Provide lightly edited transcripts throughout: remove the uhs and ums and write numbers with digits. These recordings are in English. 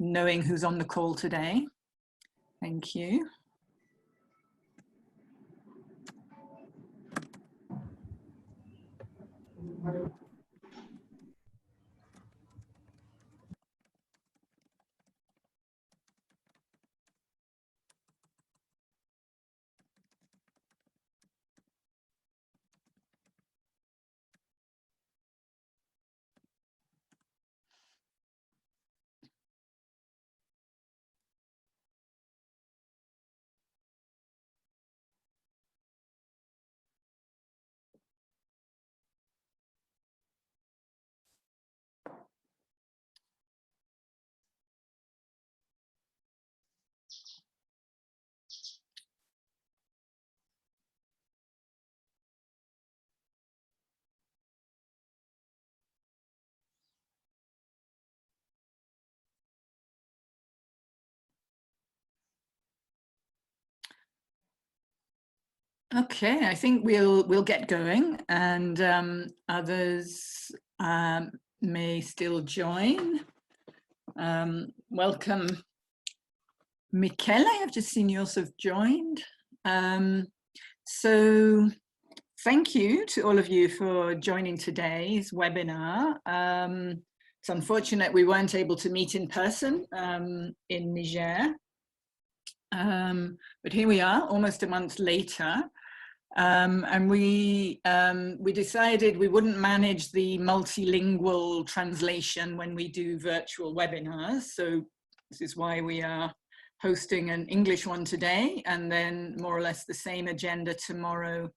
knowing who's on the call today. Thank you. Okay, I think we'll get going, and others may still join. Welcome, Michele. I've just seen you also have joined. So thank you to all of you for joining today's webinar. It's unfortunate we weren't able to meet in person in Niger, but here we are, almost a month later. And we decided we wouldn't manage the multilingual translation when we do virtual webinars. So this is why we are hosting an English one today, and then more or less the same agenda tomorrow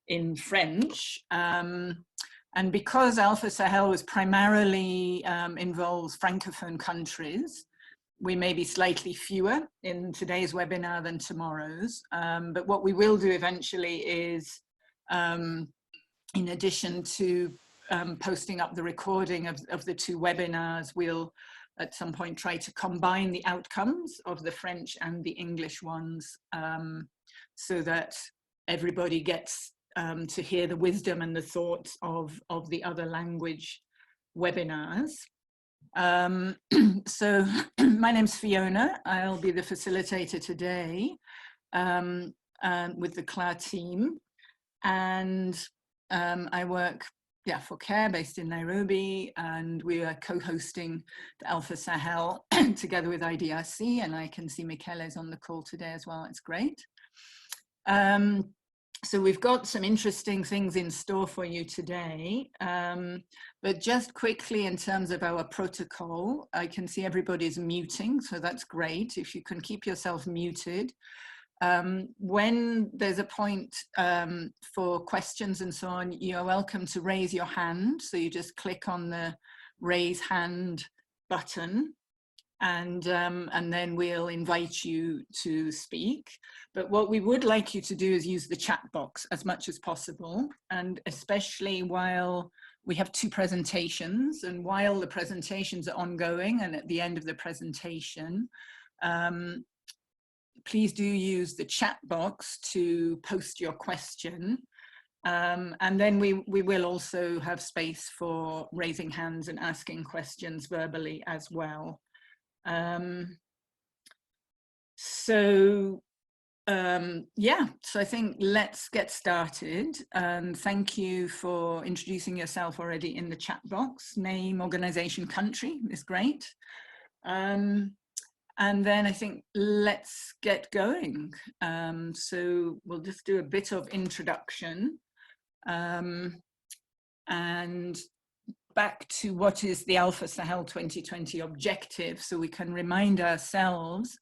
in French. And because ALFA Sahel was primarily involves Francophone countries, we may be slightly fewer in today's webinar than tomorrow's, but what we will do eventually is, in addition to posting up the recording of the two webinars, we'll at some point try to combine the outcomes of the French and the English ones, so that everybody gets to hear the wisdom and the thoughts of the other language webinars. So my name's Fiona. I'll be the facilitator today with the CLAR team, and I work for CARE based in Nairobi, and we are co-hosting the ALFA Sahel together with IDRC, and I can see Michele's on the call today as well. It's great. So we've got some interesting things in store for you today, but just quickly in terms of our protocol, I can see everybody's muting, so that's great. If you can keep yourself muted. When there's a point for questions and so on, you are welcome to raise your hand. So you just click on the raise hand button, and then we'll invite you to speak. But what we would like you to do is use the chat box as much as possible, and especially while we have two presentations, and while the presentations are ongoing and at the end of the presentation, please do use the chat box to post your question. And then we will also have space for raising hands and asking questions verbally as well. So I think let's get started. Thank you for introducing yourself already in the chat box. Name, organization, country is great. And then I think let's get going. So we'll just do a bit of introduction, and back to what is the ALFA Sahel 2020 objective, so we can remind ourselves.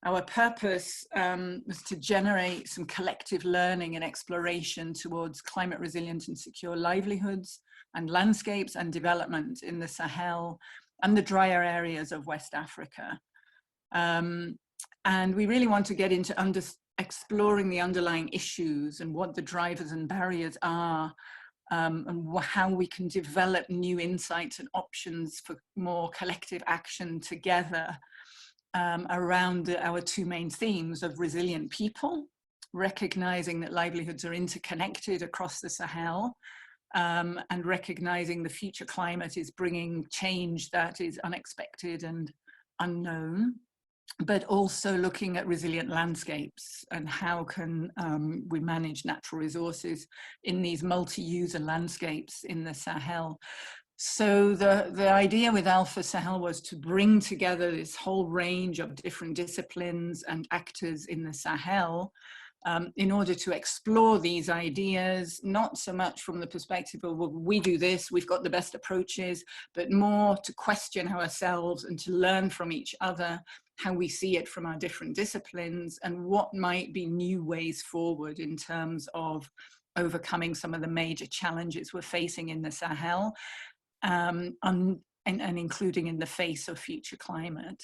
Our purpose was to generate some collective learning and exploration towards climate resilient and secure livelihoods and landscapes and development in the Sahel and the drier areas of West Africa. And we really want to get into exploring the underlying issues and what the drivers and barriers are, and how we can develop new insights and options for more collective action together around our two main themes of resilient people, recognizing that livelihoods are interconnected across the Sahel, and recognizing the future climate is bringing change that is unexpected and unknown, but also looking at resilient landscapes and how can we manage natural resources in these multi-user landscapes in the Sahel. So the idea with ALFA Sahel was to bring together this whole range of different disciplines and actors in the Sahel in order to explore these ideas, not so much from the perspective of, well, we do this, we've got the best approaches, but more to question ourselves and to learn from each other how we see it from our different disciplines and what might be new ways forward in terms of overcoming some of the major challenges we're facing in the Sahel, and including in the face of future climate.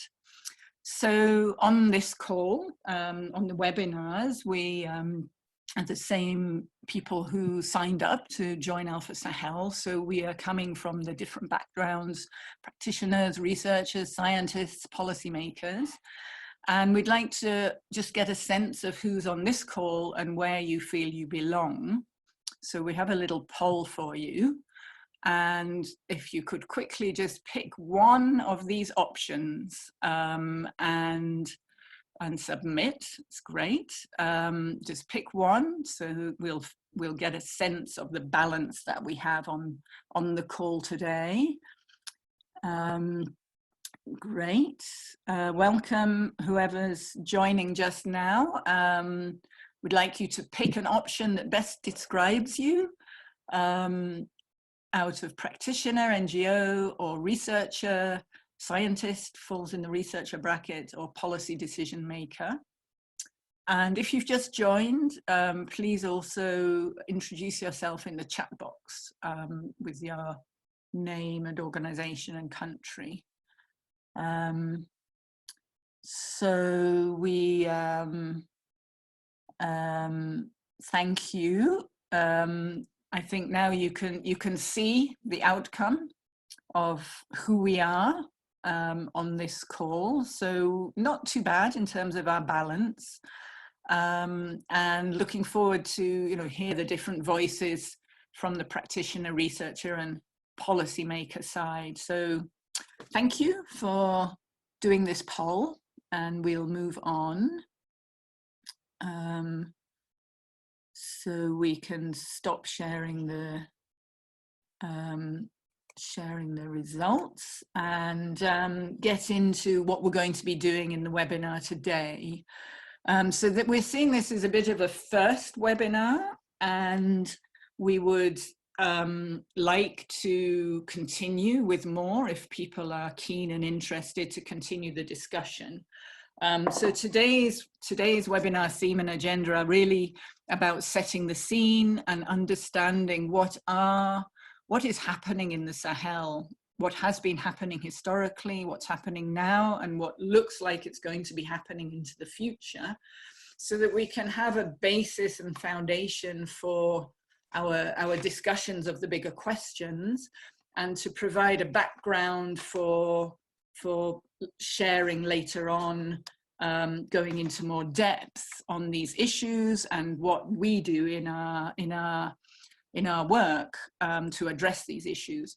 So on this call, on the webinars, we are the same people who signed up to join ALFA Sahel. So we are coming from the different backgrounds, practitioners, researchers, scientists, policymakers. And we'd like to just get a sense of who's on this call and where you feel you belong. So we have a little poll for you. And if you could quickly just pick one of these options and submit, it's great. Just pick one, so we'll get a sense of the balance that we have on the call today. Great. Welcome, whoever's joining just now. We'd like you to pick an option that best describes you. Out of practitioner, NGO, or researcher, scientist, falls in the researcher bracket, or policy decision maker. And if you've just joined, please also introduce yourself in the chat box with your name and organization and country. So we thank you. I think now you can see the outcome of who we are on this call. So not too bad in terms of our balance, and looking forward to hear the different voices from the practitioner, researcher, and policymaker side. So thank you for doing this poll, and we'll move on. So we can stop sharing the results and get into what we're going to be doing in the webinar today. So that we're seeing this as a bit of a first webinar, and we would like to continue with more if people are keen and interested to continue the discussion. So today's webinar theme and agenda are really about setting the scene and understanding what is happening in the Sahel, what has been happening historically, what's happening now, and what looks like it's going to be happening into the future, so that we can have a basis and foundation for our discussions of the bigger questions, and to provide a background for sharing later on, going into more depth on these issues and what we do in our work to address these issues.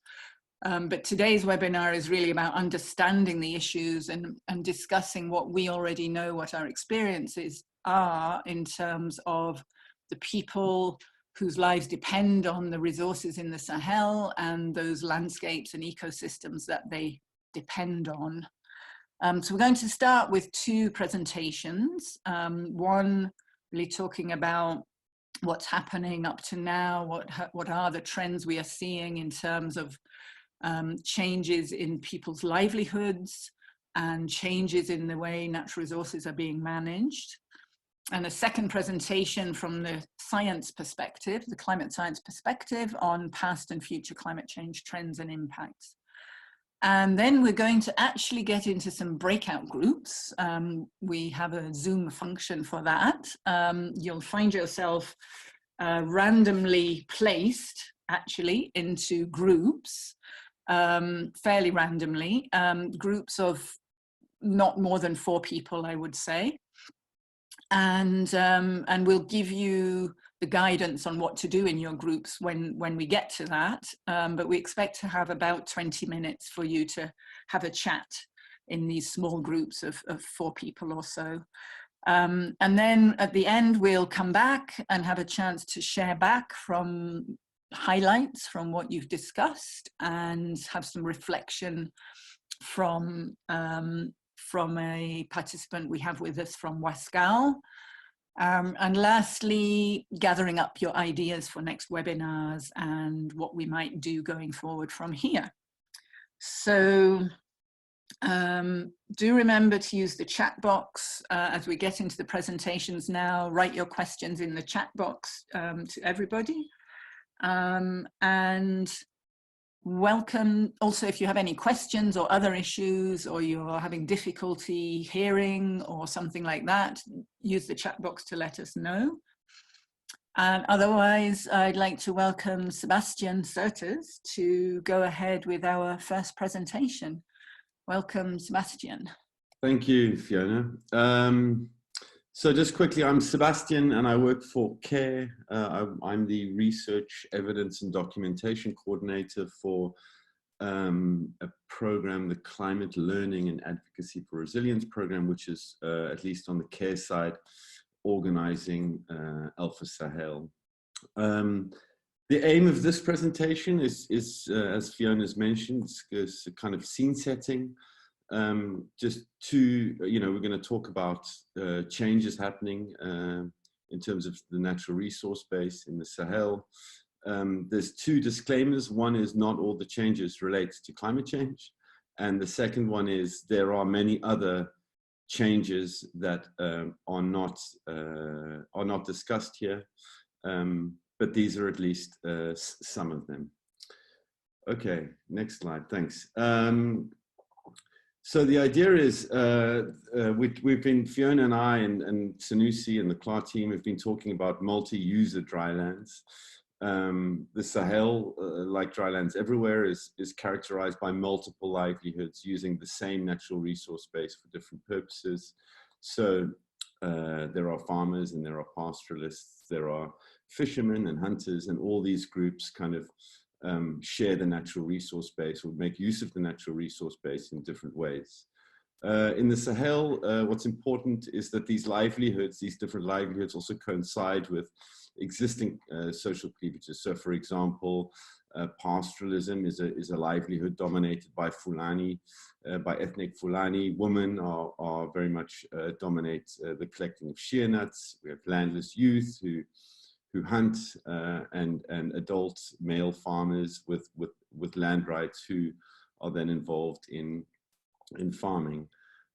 But today's webinar is really about understanding the issues and discussing what we already know, what our experiences are in terms of the people whose lives depend on the resources in the Sahel and those landscapes and ecosystems that they depend on. So we're going to start with two presentations. One really talking about what's happening up to now, what are the trends we are seeing in terms of changes in people's livelihoods and changes in the way natural resources are being managed. And a second presentation from the science perspective, the climate science perspective, on past and future climate change trends and impacts. And then we're going to actually get into some breakout groups. We have a Zoom function for that. You'll find yourself randomly placed actually into groups, fairly randomly, groups of not more than 4 people, I would say. And we'll give you the guidance on what to do in your groups when we get to that. But we expect to have about 20 minutes for you to have a chat in these small groups of 4 people or so. And then at the end, we'll come back and have a chance to share back from highlights from what you've discussed and have some reflection from a participant we have with us from Wascal. And lastly, gathering up your ideas for next webinars and what we might do going forward from here. So do remember to use the chat box as we get into the presentations now. Write your questions in the chat box to everybody. And welcome also if you have any questions or other issues, or you're having difficulty hearing or something like that, use the chat box to let us know. And otherwise, I'd like to welcome Sebastian Serters to go ahead with our first presentation. Welcome, Sebastian. Thank you, Fiona. So just quickly, I'm Sebastian and I work for CARE. I'm the Research, Evidence and Documentation Coordinator for a program, the Climate Learning and Advocacy for Resilience program, which is, at least on the CARE side, organizing ALFA Sahel. The aim of this presentation is as Fiona's mentioned, is a kind of scene setting. Just to, we're going to talk about changes happening in terms of the natural resource base in the Sahel. There's 2 disclaimers. One is not all the changes relate to climate change. And the second one is there are many other changes that are not discussed here. But these are at least some of them. Okay, next slide, thanks. So the idea is, we've been, Fiona and I and Sanusi and the CLAR team have been talking about multi-user drylands. The Sahel, like drylands everywhere, is characterized by multiple livelihoods using the same natural resource base for different purposes. So there are farmers and there are pastoralists, there are fishermen and hunters, and all these groups kind of share the natural resource base or make use of the natural resource base in different ways. In the Sahel, what's important is that these livelihoods, these different livelihoods also coincide with existing social cleavages. So for example, pastoralism is a livelihood dominated by Fulani, by ethnic Fulani. Women are very much dominate the collecting of shea nuts. We have landless youth who hunt, and adult male farmers with land rights who are then involved in farming.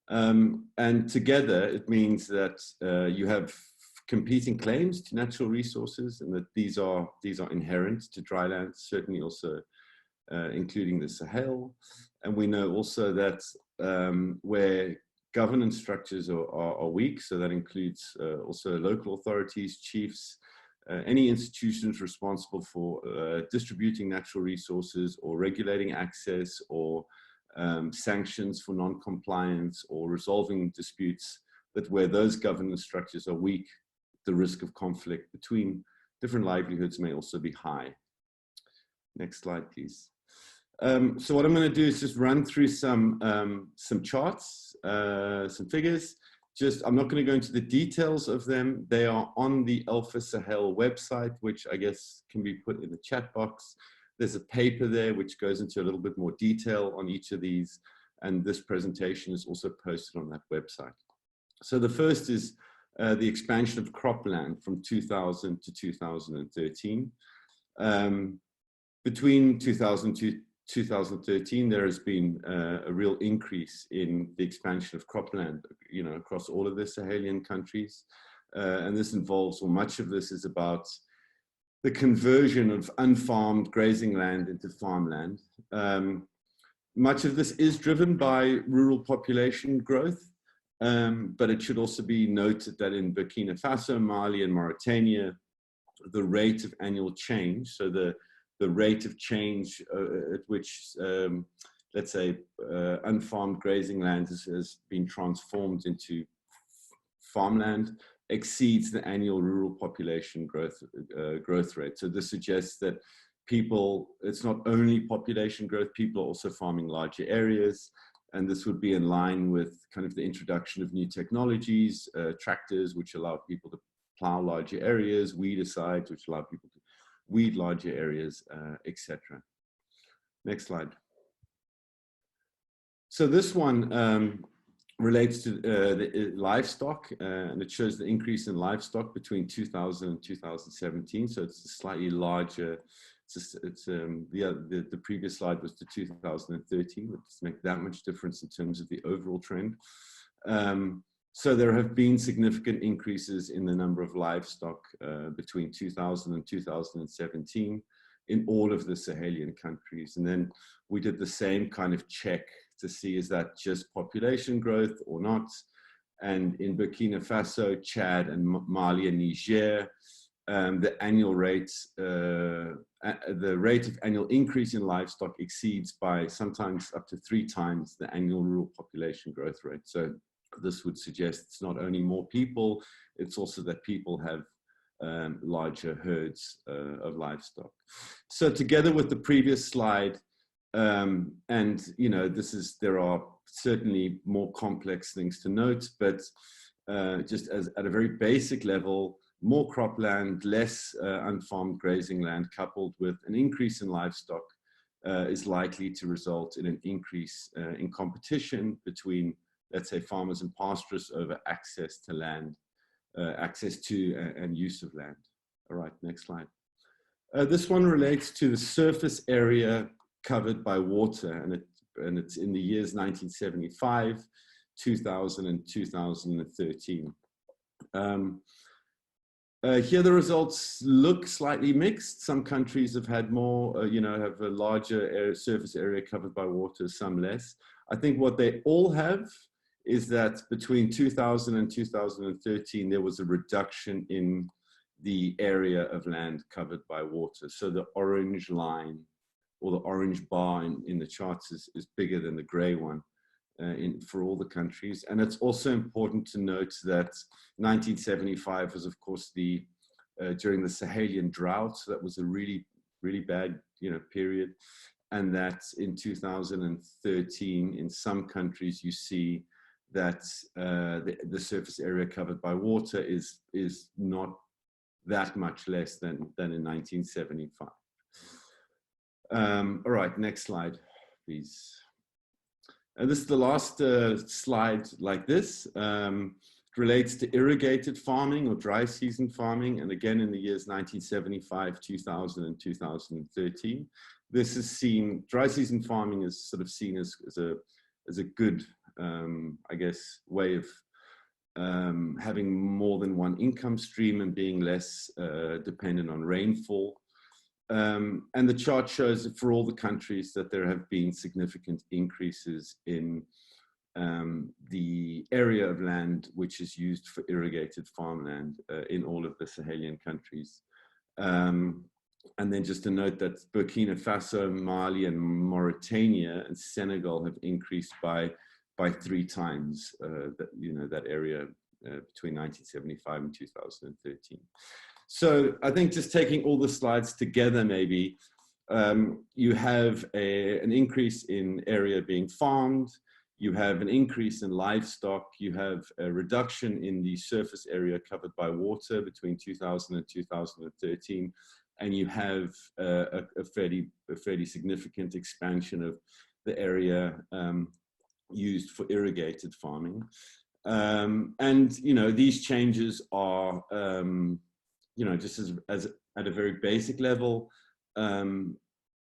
And together it means that you have competing claims to natural resources, and that these are inherent to drylands, certainly also including the Sahel. And we know also that where governance structures are weak, so that includes also local authorities, chiefs, any institutions responsible for distributing natural resources or regulating access or sanctions for non-compliance or resolving disputes, that where those governance structures are weak, the risk of conflict between different livelihoods may also be high. Next slide, please. So what I'm going to do is just run through some charts, some figures. I'm not going to go into the details of them. They are on the ALFA Sahel website, which I guess can be put in the chat box. There's a paper there which goes into a little bit more detail on each of these, and this presentation is also posted on that website. So the first is the expansion of cropland from 2000 to 2013. Between 2000 to 2013, there has been a real increase in the expansion of cropland, across all of the Sahelian countries. And this involves, or much of this is about the conversion of unfarmed grazing land into farmland. Much of this is driven by rural population growth, but it should also be noted that in Burkina Faso, Mali, and Mauritania, the rate of annual change, so the rate of change at which, let's say, unfarmed grazing land has been transformed into farmland, exceeds the annual rural population growth rate. So this suggests that it's not only population growth, people are also farming larger areas, And this would be in line with kind of the introduction of new technologies, tractors, which allow people to plow larger areas, weedicides, which allow people to weed larger areas, etc. Next slide. So this one relates to the livestock, and it shows the increase in livestock between 2000 and 2017. So it's a slightly larger. The previous slide was to 2013, which doesn't make that much difference in terms of the overall trend. So there have been significant increases in the number of livestock between 2000 and 2017 in all of the Sahelian countries. And then we did the same kind of check to see, is that just population growth or not? And in Burkina Faso, Chad, and Mali and Niger, the annual rates, the rate of annual increase in livestock exceeds by sometimes up to 3 times the annual rural population growth rate. So this would suggest it's not only more people, it's also that people have larger herds of livestock. So together with the previous slide, and you know, there are certainly more complex things to note, but just as at a very basic level, more cropland, less unfarmed grazing land coupled with an increase in livestock is likely to result in an increase in competition between, let's say, farmers and pastoralists over access to land, access to and use of land. All right, next slide. This one relates to the surface area covered by water, and it's in the years 1975, 2000, and 2013. Here the results look slightly mixed. Some countries have had more, you know, have a larger surface area covered by water, some less. I think what they all have is that between 2000 and 2013, there was a reduction in the area of land covered by water. So the orange line or the orange bar in the charts is bigger than the gray one for all the countries. And it's also important to note that 1975 was, of course, during the Sahelian drought. So that was a really, really bad, you know, period. And that in 2013, in some countries, you see that the surface area covered by water is not that much less than in 1975. All right, next slide, please. And this is the last slide like this. It relates to irrigated farming or dry season farming. And again, in the years 1975, 2000, and 2013, this is seen, dry season farming is sort of seen as a good, I guess, way of having more than one income stream and being less dependent on rainfall. And the chart shows that for all the countries that there have been significant increases in the area of land which is used for irrigated farmland in all of the Sahelian countries. And then just to note that Burkina Faso, Mali, and Mauritania and Senegal have increased by 3 times that area between 1975 and 2013. So I think just taking all the slides together, maybe you have an increase in area being farmed, you have an increase in livestock, you have a reduction in the surface area covered by water between 2000 and 2013, and you have a fairly significant expansion of the area used for irrigated farming. And, you know, these changes are, you know, just as at a very basic level,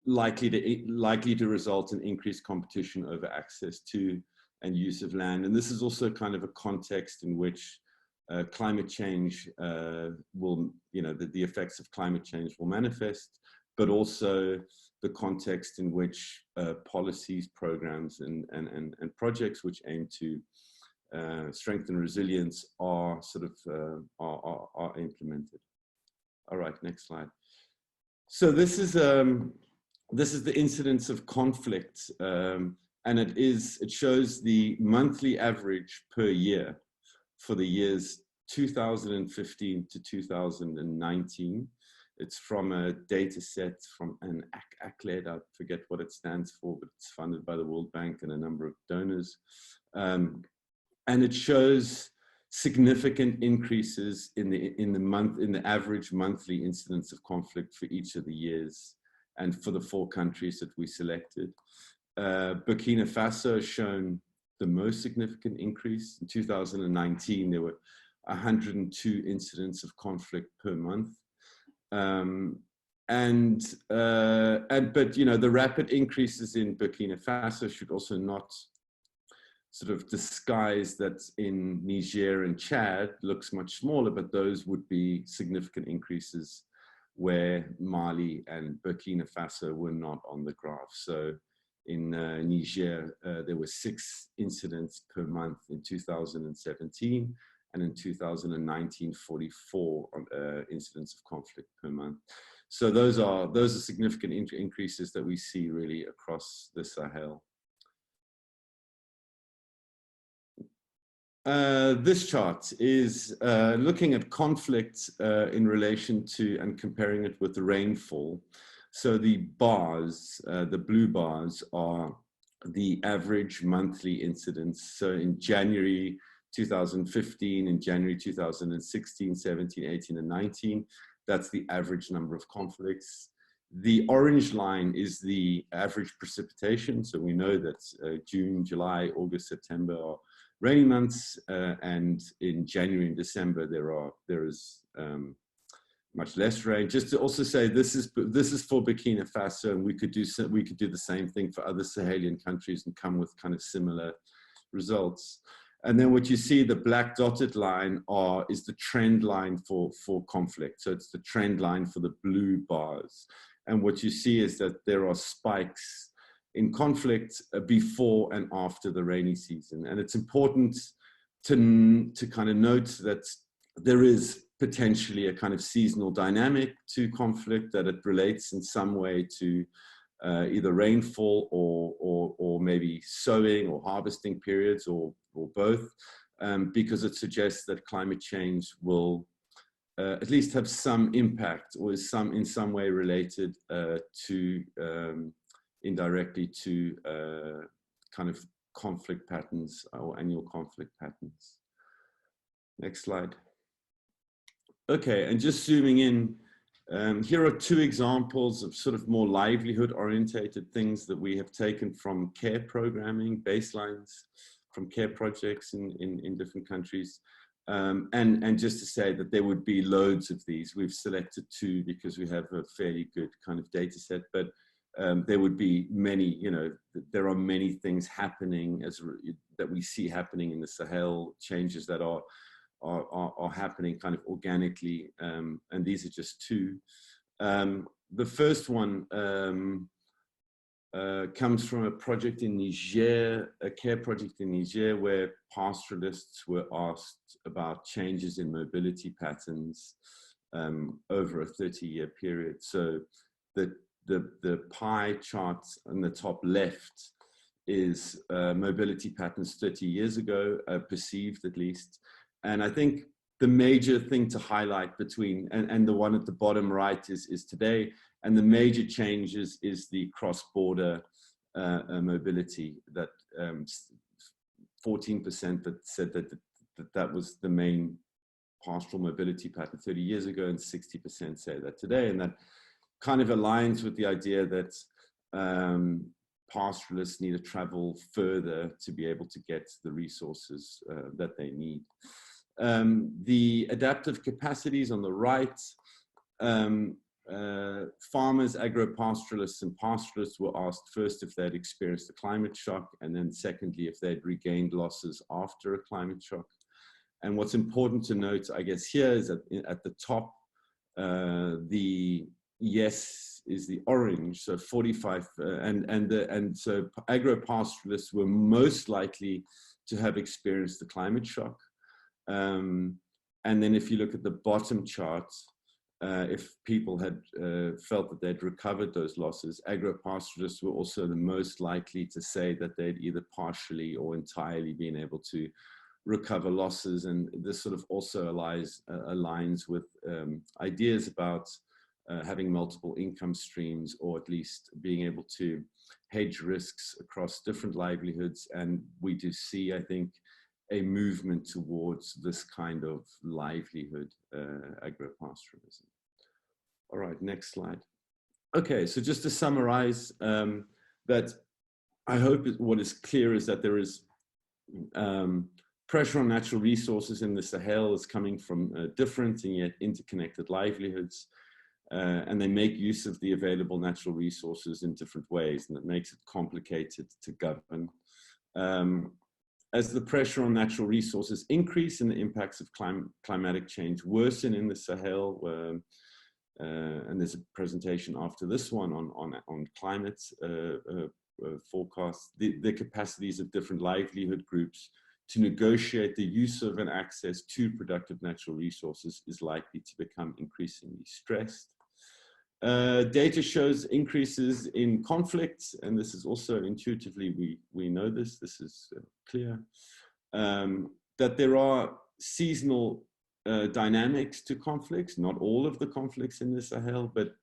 likely to result in increased competition over access to and use of land. And this is also kind of a context in which climate change will, you know, the effects of climate change will manifest, but also the context in which policies, programs, and projects which aim to strengthen resilience are sort of are implemented. All right, next slide. So this is the incidence of conflict, and it shows the monthly average per year for the years 2015 to 2019. It's from a data set from an ACLED, I forget what it stands for, but it's funded by the World Bank and a number of donors. And it shows significant increases in the average monthly incidence of conflict for each of the years and for the 4 countries that we selected. Burkina Faso has shown the most significant increase. In 2019, there were 102 incidents of conflict per month. But you know, the rapid increases in Burkina Faso should also not sort of disguise that in Niger and Chad looks much smaller, but those would be significant increases where Mali and Burkina Faso were not on the graph. So in Niger, there were 6 incidents per month in 2017, and in 2019, 44 incidents of conflict per month. So those are significant increases that we see really across the Sahel. This chart is looking at conflict in relation to and comparing it with the rainfall. So the bars, the blue bars, are the average monthly incidents. So in January 2015, in January 2016, 17, 18, and 19, that's the average number of conflicts. The orange line is the average precipitation. So we know that June, July, August, September are rainy months, and in January and December there is much less rain. Just to also say, this is for Burkina Faso, and we could do the same thing for other Sahelian countries and come with kind of similar results. And then what you see, the black dotted line is the trend line for conflict. So it's the trend line for the blue bars. And what you see is that there are spikes in conflict before and after the rainy season. And it's important to kind of note that there is potentially a kind of seasonal dynamic to conflict, that it relates in some way to either rainfall or maybe sowing or harvesting periods or both, because it suggests that climate change will at least have some impact or is in some way related to indirectly to kind of conflict patterns or annual conflict patterns. Next slide. Okay, and just zooming in, here are 2 examples of sort of more livelihood orientated things that we have taken from care programming, baselines from care projects in different countries. And just to say that there would be loads of these. We've selected 2 because we have a fairly good kind of data set, but there would be many, you know, there are many things happening that we see happening in the Sahel, changes that are happening kind of organically, and these are just 2. The first one comes from a project in Niger, a care project in Niger, where pastoralists were asked about changes in mobility patterns over a 30-year period. So the pie chart on the top left is mobility patterns 30 years ago, perceived at least. And I think the major thing to highlight between, and the one at the bottom right is today, and the major changes is the cross-border mobility, that 14% that said that was the main pastoral mobility pattern 30 years ago, and 60% say that today. And that kind of aligns with the idea that pastoralists need to travel further to be able to get the resources that they need. The adaptive capacities on the right, farmers, agro-pastoralists and pastoralists were asked first if they'd experienced a climate shock, and then secondly if they'd regained losses after a climate shock. And what's important to note, I guess, here is that at the top, the yes is the orange, so 45, and so agro-pastoralists were most likely to have experienced the climate shock. And then if you look at the bottom chart, if people had felt that they'd recovered those losses, agro-pastoralists were also the most likely to say that they'd either partially or entirely been able to recover losses. And this sort of also aligns with ideas about having multiple income streams, or at least being able to hedge risks across different livelihoods. And we do see, I think, a movement towards this kind of livelihood, agropastoralism. All right, next slide. Okay, so just to summarize, that I hope what is clear is that there is pressure on natural resources in the Sahel is coming from different and yet interconnected livelihoods. And they make use of the available natural resources in different ways, and that makes it complicated to govern. As the pressure on natural resources increase and the impacts of climatic change worsen in the Sahel, and there's a presentation after this one on climate forecasts, the capacities of different livelihood groups to negotiate the use of and access to productive natural resources is likely to become increasingly stressed. Data shows increases in conflicts, and this is also intuitively, we know this is clear, that there are seasonal dynamics to conflicts, not all of the conflicts in the Sahel, but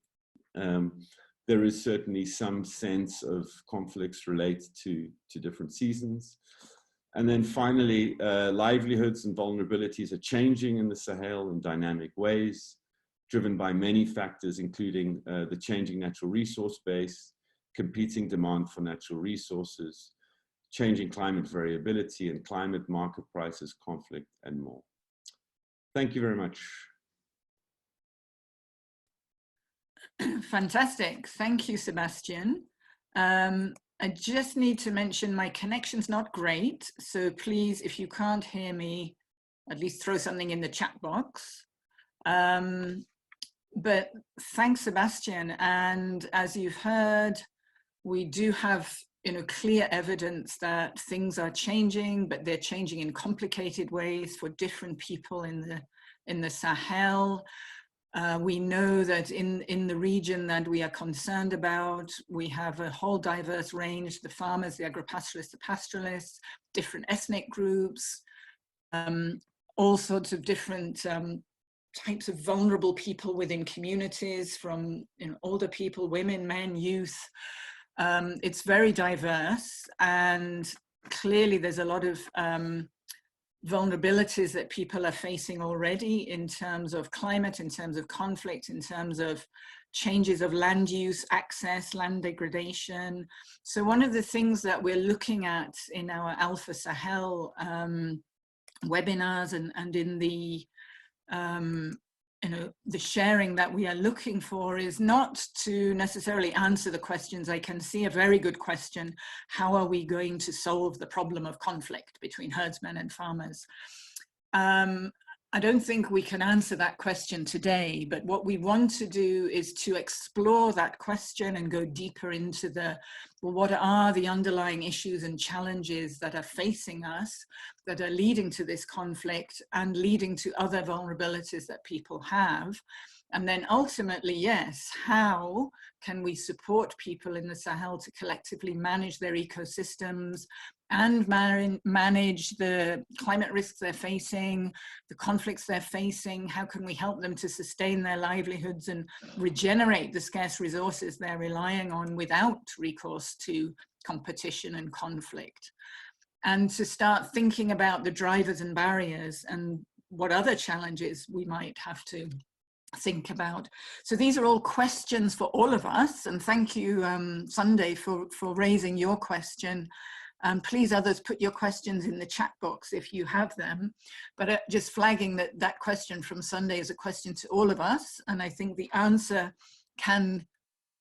there is certainly some sense of conflicts related to different seasons. And then finally, livelihoods and vulnerabilities are changing in the Sahel in dynamic ways, driven by many factors, including the changing natural resource base, competing demand for natural resources, changing climate variability and climate market prices, conflict, and more. Thank you very much. Fantastic. Thank you, Sebastian. I just need to mention my connection's not great, so please, if you can't hear me, at least throw something in the chat box. But thanks, Sebastian. And as you've heard, we do have clear evidence that things are changing, but they're changing in complicated ways for different people in the Sahel. We know that in the region that we are concerned about, we have a whole diverse range: the farmers, the agropastoralists, the pastoralists, different ethnic groups, all sorts of different types of vulnerable people within communities, from older people, women, men, youth. It's very diverse, and clearly there's a lot of vulnerabilities that people are facing already in terms of climate, in terms of conflict, in terms of changes of land use, access, land degradation. So one of the things that we're looking at in our ALFA Sahel webinars and in the the sharing that we are looking for is not to necessarily answer the questions. I can see a very good question: how are we going to solve the problem of conflict between herdsmen and farmers? I don't think we can answer that question today, but what we want to do is to explore that question and go deeper into what are the underlying issues and challenges that are facing us, that are leading to this conflict and leading to other vulnerabilities that people have. And then ultimately, yes, how can we support people in the Sahel to collectively manage their ecosystems and manage the climate risks they're facing, the conflicts they're facing? How can we help them to sustain their livelihoods and regenerate the scarce resources they're relying on without recourse to competition and conflict? And to start thinking about the drivers and barriers and what other challenges we might have to think about. So these are all questions for all of us, and thank you, Sunday, for raising your question. Please, others, put your questions in the chat box if you have them, but just flagging that question from Sunday is a question to all of us, and I think the answer can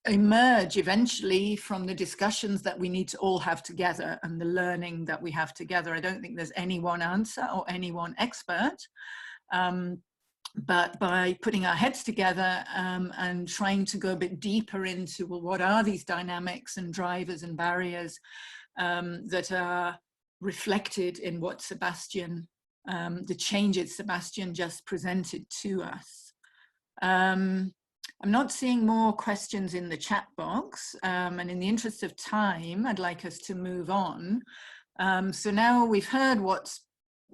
emerge eventually from the discussions that we need to all have together and the learning that we have together. I don't think there's any one answer or any one expert, but by putting our heads together and trying to go a bit deeper into, well, what are these dynamics and drivers and barriers that are reflected in what Sebastian, the changes Sebastian just presented to us. I'm not seeing more questions in the chat box, and in the interest of time, I'd like us to move on. So now we've heard what's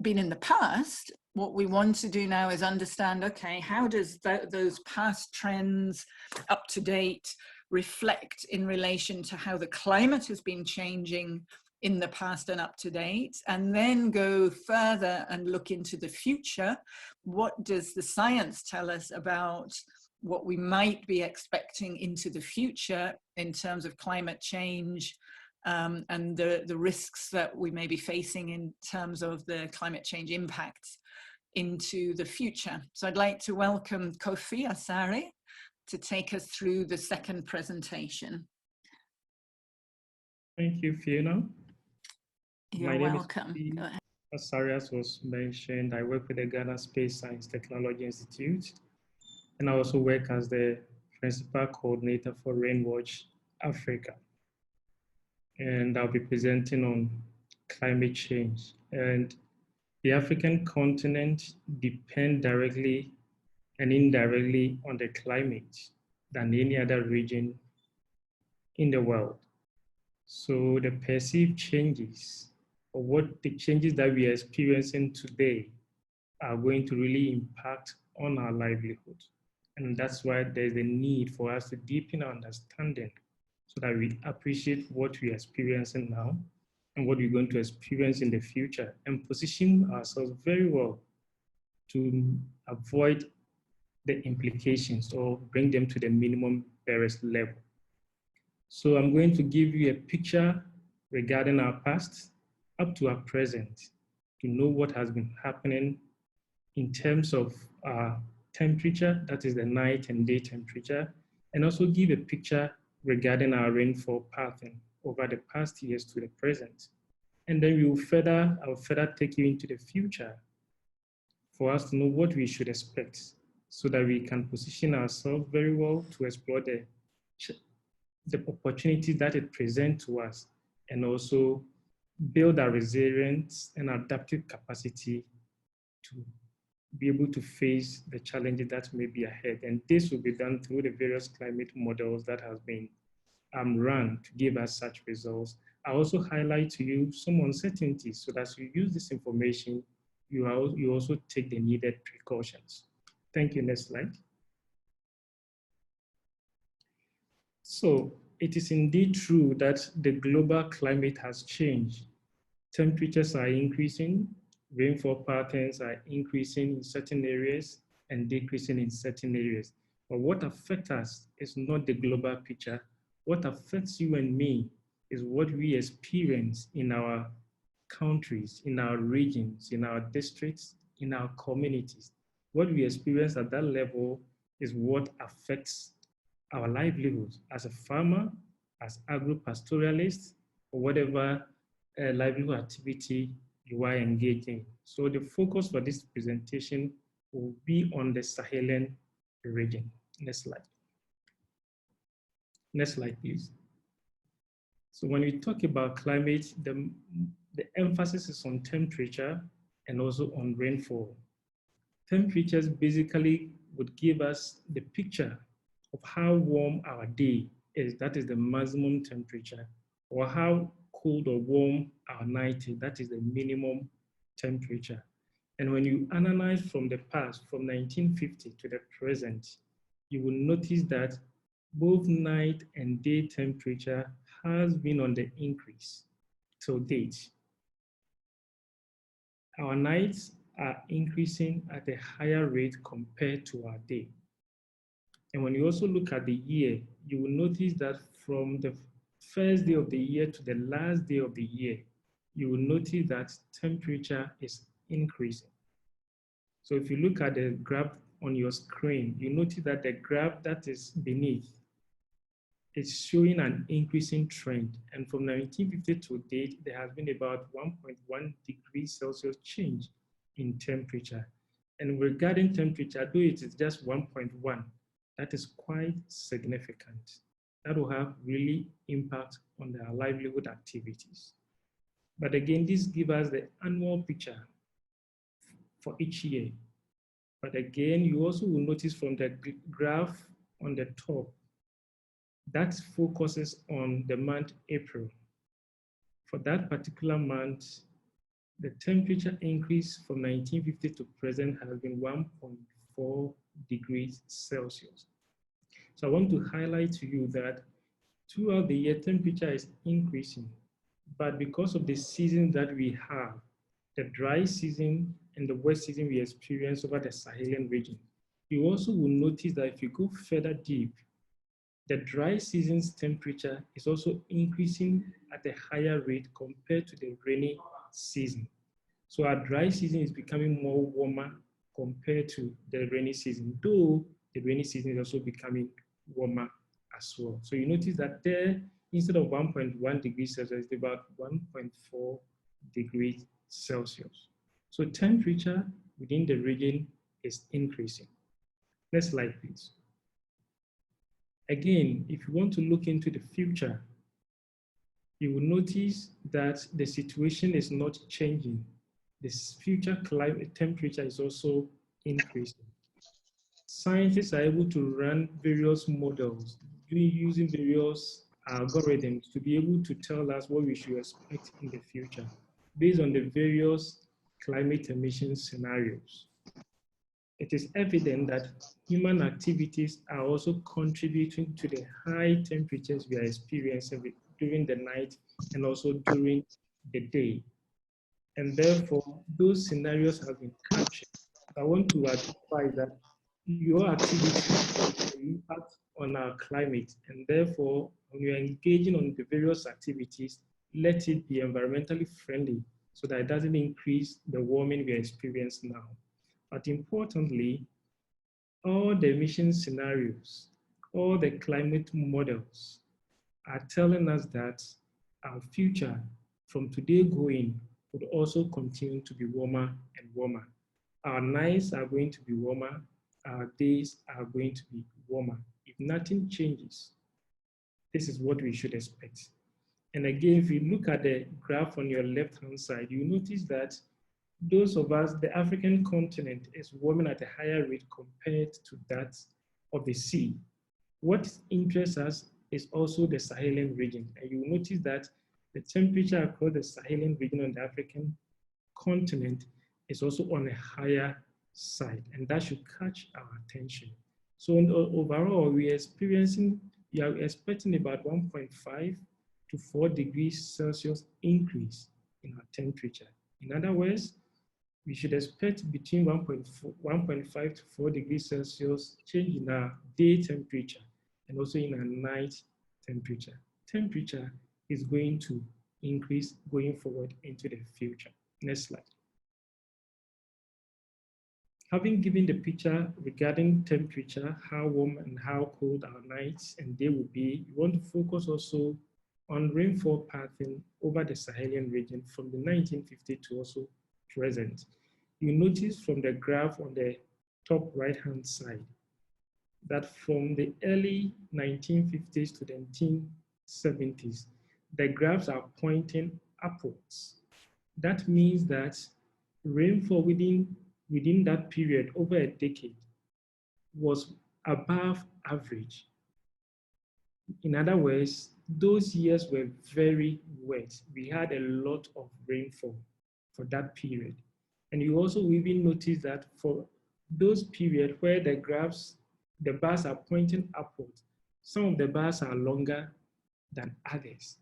been in the past. what we want to do now is understand, okay, how does those past trends up to date reflect in relation to how the climate has been changing in the past and up to date, and then go further and look into the future. What does the science tell us about what we might be expecting into the future in terms of climate change, and the risks that we may be facing in terms of the climate change impacts into the future. So I'd like to welcome Kofi Asare to take us through the second presentation. Thank you, Fiona. You're welcome. Go ahead. As Sarias was mentioned, I work with the Ghana Space Science Technology Institute, and I also work as the principal coordinator for Rainwatch Africa. And I'll be presenting on climate change. And the African continent depends directly and indirectly on the climate than any other region in the world. So the perceived changes, or what the changes that we are experiencing today, are going to really impact on our livelihood. And that's why there's a need for us to deepen our understanding so that we appreciate what we are experiencing now and what we're going to experience in the future, and position ourselves very well to avoid the implications or bring them to the minimum barest level. So I'm going to give you a picture regarding our past up to our present to know what has been happening in terms of temperature, that is the night and day temperature, and also give a picture regarding our rainfall pattern over the past years to the present. And then I'll further take you into the future for us to know what we should expect so that we can position ourselves very well to explore the opportunities that it presents to us, and also build our resilience and adaptive capacity to be able to face the challenges that may be ahead. And this will be done through the various climate models that have been run to give us such results. I also highlight to you some uncertainties so that as you use this information, you also take the needed precautions. Thank you. Next slide. So it is indeed true that the global climate has changed. Temperatures are increasing, rainfall patterns are increasing in certain areas and decreasing in certain areas. But what affects us is not the global picture. What affects you and me is what we experience in our countries, in our regions, in our districts, in our communities. What we experience at that level is what affects our livelihoods as a farmer, as agro-pastoralist, or whatever livelihood activity you are engaged in. So the focus for this presentation will be on the Sahelian region. Next slide. Next slide, please. So when we talk about climate, the emphasis is on temperature and also on rainfall. Temperatures basically would give us the picture of how warm our day is, that is the maximum temperature, or how cold or warm our night is, that is the minimum temperature. And when you analyze from the past, from 1950 to the present, you will notice that both night and day temperature has been on the increase till date. Our nights are increasing at a higher rate compared to our day. And when you also look at the year, you will notice that from the first day of the year to the last day of the year, you will notice that temperature is increasing. So if you look at the graph on your screen, you notice that the graph that is beneath is showing an increasing trend. And from 1950 to date, there has been about 1.1 degrees Celsius change in temperature. And regarding temperature, though it is just 1.1, that is quite significant. That will have really impact on their livelihood activities. But again, this gives us the annual picture for each year. But again, you also will notice from the graph on the top, that focuses on the month April. For that particular month, the temperature increase from 1950 to present has been 1.4 degrees Celsius. So I want to highlight to you that throughout the year, temperature is increasing, but because of the seasons that we have, the dry season and the wet season we experience over the Sahelian region, you also will notice that if you go further deep, the dry season's temperature is also increasing at a higher rate compared to the rainy season. So our dry season is becoming more warmer compared to the rainy season, though the rainy season is also becoming warmer as well. So you notice that there, instead of 1.1 degrees Celsius, it's about 1.4 degrees Celsius. So temperature within the region is increasing. Next slide, please. Again, if you want to look into the future, you will notice that the situation is not changing. The future climate temperature is also increasing. Scientists are able to run various models using various algorithms to be able to tell us what we should expect in the future based on the various climate emission scenarios. It is evident that human activities are also contributing to the high temperatures we are experiencing during the night and also during the day. And therefore, those scenarios have been captured. I want to advise that your activities impact on our climate, and therefore, when you are engaging on the various activities, let it be environmentally friendly so that it doesn't increase the warming we experience now. But importantly, all the emission scenarios, all the climate models are telling us that our future from today going would also continue to be warmer and warmer. Our nights are going to be warmer, our days are going to be warmer. If nothing changes, this is what we should expect. And again, if you look at the graph on your left-hand side, you notice that those of us, the African continent is warming at a higher rate compared to that of the sea. What interests us is also the Sahelian region. And you will notice that the temperature across the Sahelian region on the African continent is also on a higher side, and that should catch our attention. So overall, we are expecting about 1.5 to 4 degrees Celsius increase in our temperature. In other words, we should expect between 1.5 to 4 degrees Celsius change in our day temperature and also in our night temperature. Temperature is going to increase going forward into the future. Next slide. Having given the picture regarding temperature, how warm and how cold our nights and day will be, we want to focus also on rainfall pattern over the Sahelian region from the 1950 to also present. You notice from the graph on the top right-hand side that from the early 1950s to the 1970s, the graphs are pointing upwards. That means that rainfall within that period, over a decade, was above average. In other words, those years were very wet. We had a lot of rainfall for that period. And you also even notice that for those periods where the graphs, the bars are pointing upwards, some of the bars are longer than others.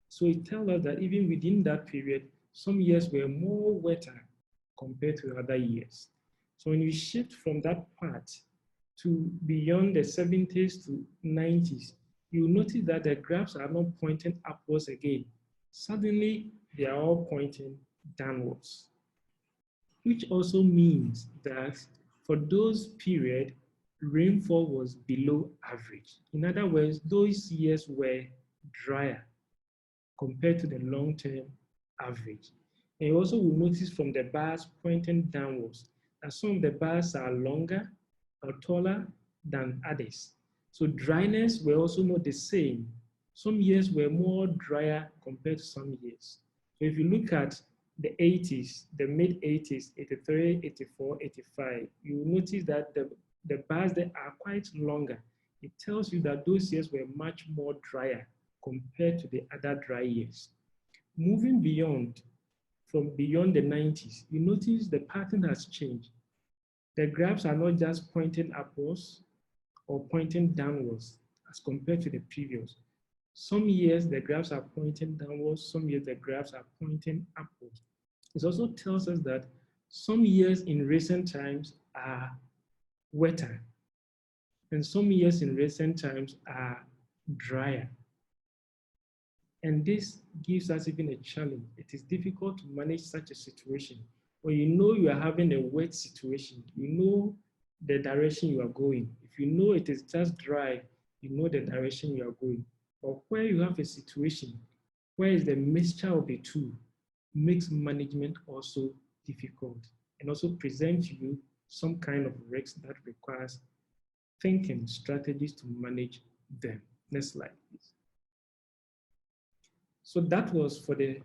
So it tells us that even within that period, some years were more wetter compared to other years. So when you shift from that part to beyond the 70s to 90s, you notice that the graphs are not pointing upwards again. Suddenly, they are all pointing downwards, which also means that for those periods, rainfall was below average. In other words, those years were drier compared to the long-term average. And you also will notice from the bars pointing downwards that some of the bars are longer or taller than others. So dryness were also not the same. Some years were more drier compared to some years. So if you look at the 80s, the mid-80s, 83, 84, 85, you will notice that the bars there are quite longer. It tells you that those years were much more drier compared to the other dry years. Moving beyond from beyond the 90s, you notice the pattern has changed. The graphs are not just pointing upwards or pointing downwards as compared to the previous. Some years the graphs are pointing downwards, some years the graphs are pointing upwards. It also tells us that some years in recent times are wetter, and some years in recent times are drier. And this gives us even a challenge. It is difficult to manage such a situation. When you know you are having a wet situation, you know the direction you are going. If you know it is just dry, you know the direction you are going. But where you have a situation where is the mixture of the two, makes management also difficult and also presents you some kind of risks that requires thinking strategies to manage them. Next slide, please. So that was for the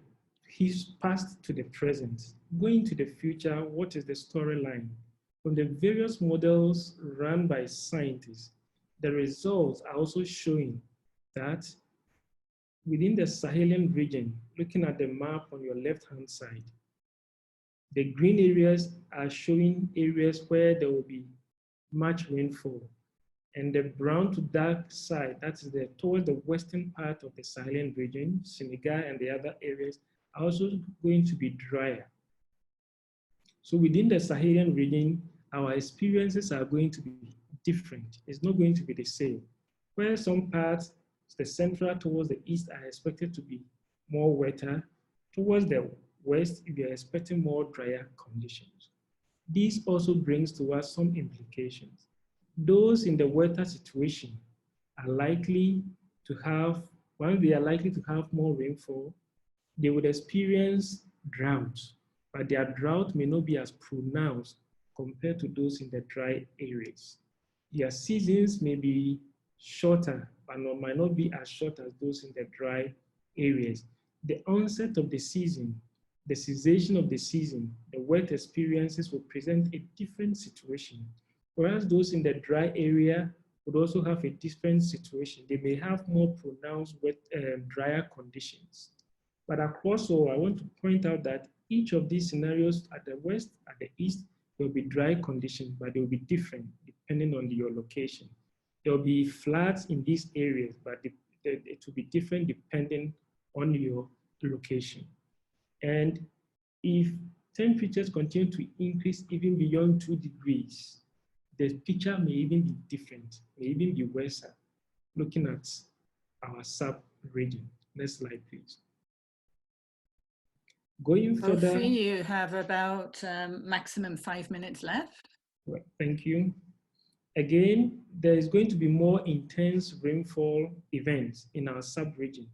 his past to the present. Going to the future, what is the storyline? From the various models run by scientists, the results are also showing that within the Sahelian region, looking at the map on your left-hand side, the green areas are showing areas where there will be much rainfall. And the brown to dark side, that is towards the western part of the Sahelian region, Senegal and the other areas, are also going to be drier. So within the Sahelian region, our experiences are going to be different. It's not going to be the same. Where some parts, the central towards the east, are expected to be more wetter, towards the west, we are expecting more drier conditions. This also brings to us some implications. Those in the wetter situation are likely to have, while they are likely to have more rainfall, they would experience drought, but their drought may not be as pronounced compared to those in the dry areas. Their seasons may be shorter, but might not be as short as those in the dry areas. The onset of the season, the cessation of the season, the wet experiences will present a different situation. Whereas those in the dry area would also have a different situation. They may have more pronounced wet, drier conditions. But across all, I want to point out that each of these scenarios at the west, at the east, there will be dry conditions, but they will be different depending on your location. There will be floods in these areas, but it will be different depending on your location. And if temperatures continue to increase even beyond 2 degrees, the picture may even be different, may even be worse, looking at our sub-region. Next slide, please. Going further. Sophie, you have about maximum 5 minutes left. Well, thank you. Again, there is going to be more intense rainfall events in our sub-region,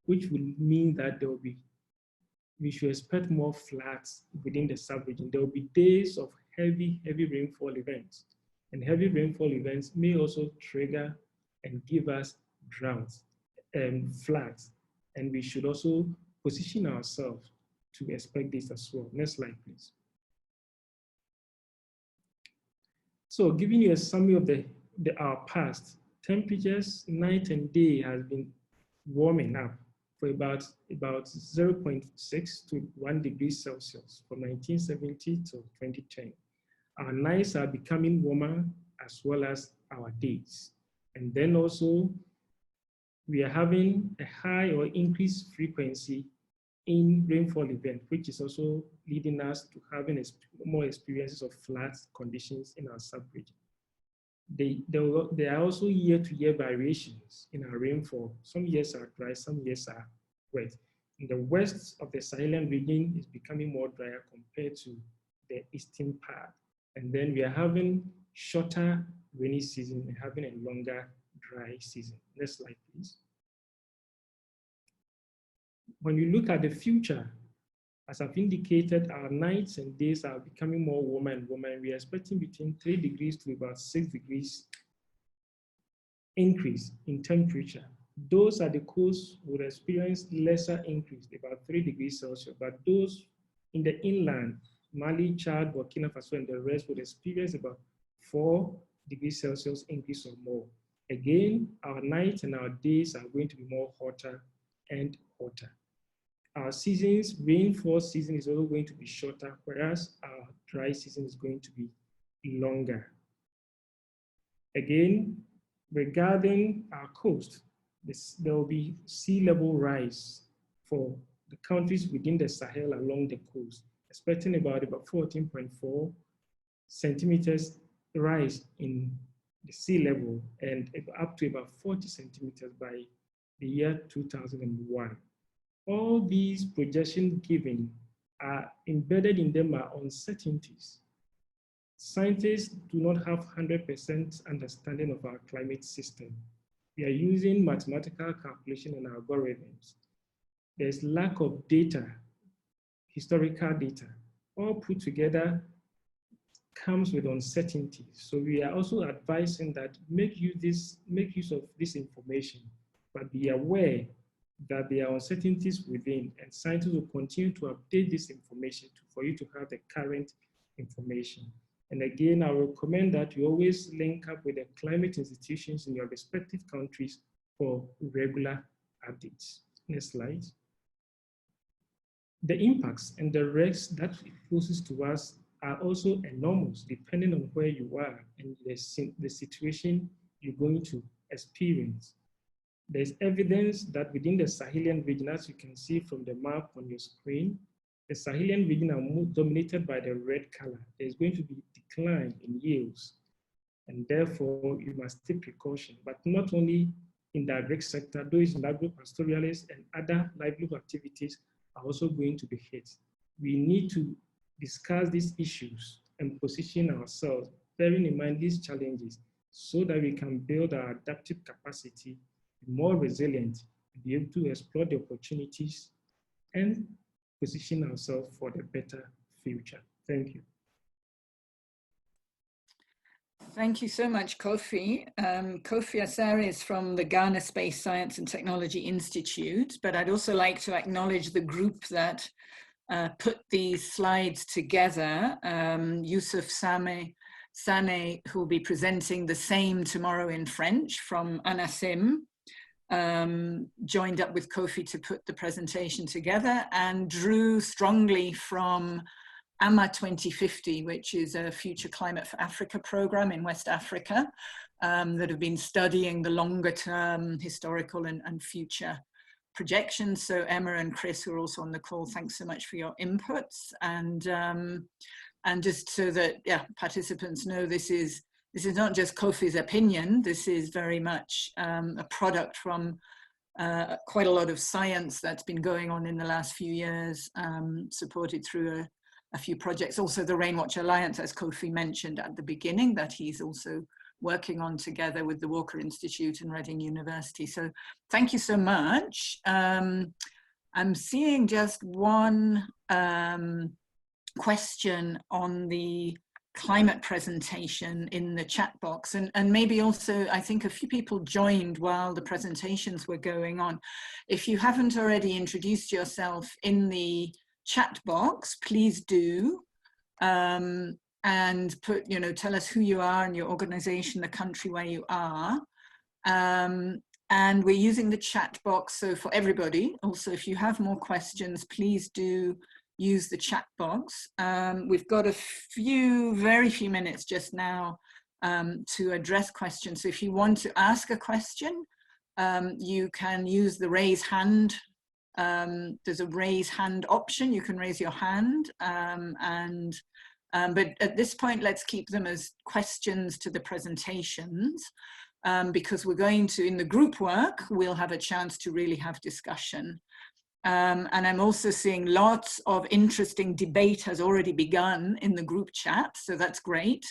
which will mean that there will be, we should expect more floods within the sub-region. There will be days of heavy rainfall events. And heavy rainfall events may also trigger and give us droughts and floods. And we should also position ourselves to expect this as well. Next slide, please. So giving you a summary of our past, temperatures night and day has been warming up for about 0.6 to 1 degree Celsius from 1970 to 2010. Our nights are becoming warmer as well as our days. And then also, we are having a high or increased frequency in rainfall event, which is also leading us to having more experiences of flood conditions in our sub-region. There are also year-to-year variations in our rainfall. Some years are dry, some years are wet. In the west of the Sahelian region is becoming more drier compared to the eastern part. And then we are having shorter rainy season and having a longer dry season. Next slide, please. When you look at the future, as I've indicated, our nights and days are becoming more warmer and warmer, and we are expecting between 3 degrees to about 6 degrees increase in temperature. Those at the coast would experience lesser increase, about 3 degrees Celsius, but those in the inland, Mali, Chad, Burkina Faso, and the rest would experience about 4 degrees Celsius increase or more. Again, our nights and our days are going to be more hotter and hotter. our seasons, rainfall season is also going to be shorter, whereas our dry season is going to be longer. Again, regarding our coast, there will be sea level rise for the countries within the Sahel along the coast, expecting about 14.4 centimeters rise in the sea level and up to about 40 centimeters by the year 2001. All these projections given are embedded in them are uncertainties. Scientists do not have 100% understanding of our climate system. We are using mathematical calculation and algorithms. There's lack of data, historical data, all put together comes with uncertainty. So we are also advising that make use of this information, but be aware that there are uncertainties within, and scientists will continue to update this information for you to have the current information. And again, I will recommend that you always link up with the climate institutions in your respective countries for regular updates. Next slide. The impacts and the risks that it poses to us are also enormous, depending on where you are and the situation you're going to experience. There's evidence that within the Sahelian region, as you can see from the map on your screen, the Sahelian region are dominated by the red color. There's going to be decline in yields, and therefore you must take precaution, but not only in the agri sector, those in agro-pastoralists and other livelihood activities are also going to be hit. We need to discuss these issues and position ourselves, bearing in mind these challenges, so that we can build our adaptive capacity, be more resilient, and be able to explore the opportunities and position ourselves for the better future. Thank you. Thank you so much, Kofi. Kofi Asare is from the Ghana Space Science and Technology Institute, but I'd also like to acknowledge the group that put these slides together. Yusuf Sane, who will be presenting the same tomorrow in French from Anasim, joined up with Kofi to put the presentation together, and drew strongly from AMA 2050, which is a Future Climate for Africa program in West Africa that have been studying the longer term historical and future projections. So Emma and Chris, who are also on the call, thanks so much for your inputs. And just so that, yeah, participants know, this is not just Kofi's opinion. This is very much a product from quite a lot of science that's been going on in the last few years, supported through a few projects. Also the Rainwatch Alliance, as Kofi mentioned at the beginning, that he's also working on together with the Walker Institute and Reading University. So thank you so much. I'm seeing just one question on the climate presentation in the chat box, and maybe also I think a few people joined while the presentations were going on. If you haven't already introduced yourself in the chat box, please do, and put, tell us who you are and your organization, the country where you are. And we're using the chat box, so for everybody. Also, if you have more questions, please do use the chat box. We've got a very few minutes just now to address questions. So if you want to ask a question, you can use the raise hand. There's a raise hand option. You can raise your hand, but at this point, let's keep them as questions to the presentations, because we're going to, in the group work, we'll have a chance to really have discussion. And I'm also seeing lots of interesting debate has already begun in the group chat, so that's great.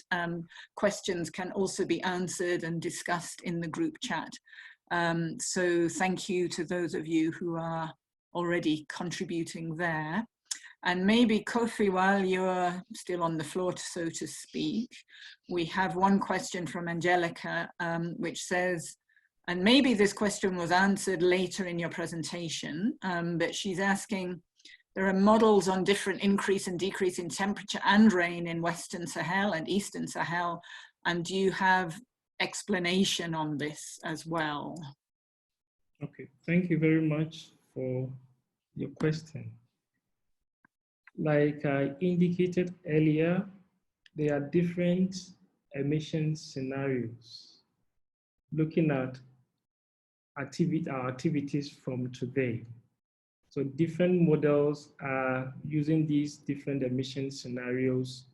Questions can also be answered and discussed in the group chat. So thank you to those of you who are already contributing there. And maybe Kofi, while you're still on the floor, so to speak, we have one question from Angelica, which says, and maybe this question was answered later in your presentation, but she's asking, there are models on different increase and decrease in temperature and rain in Western Sahel and Eastern Sahel, and do you have explanation on this as well? Okay, thank you very much for your question. Like I indicated earlier, there are different emission scenarios looking at our activities from today. So different models are using these different emission scenarios.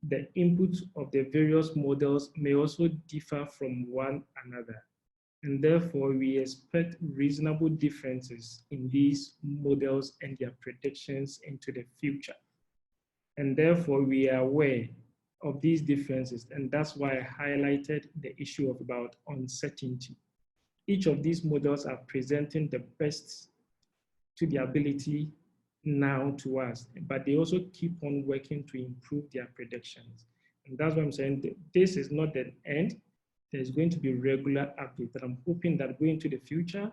The inputs of the various models may also differ from one another. And therefore, we expect reasonable differences in these models and their predictions into the future. And therefore, we are aware of these differences. And that's why I highlighted the issue of about uncertainty. Each of these models are presenting the best to the ability now to us, but they also keep on working to improve their predictions. And that's what I'm saying. This is not the end. There's going to be regular updates. And I'm hoping that going to the future,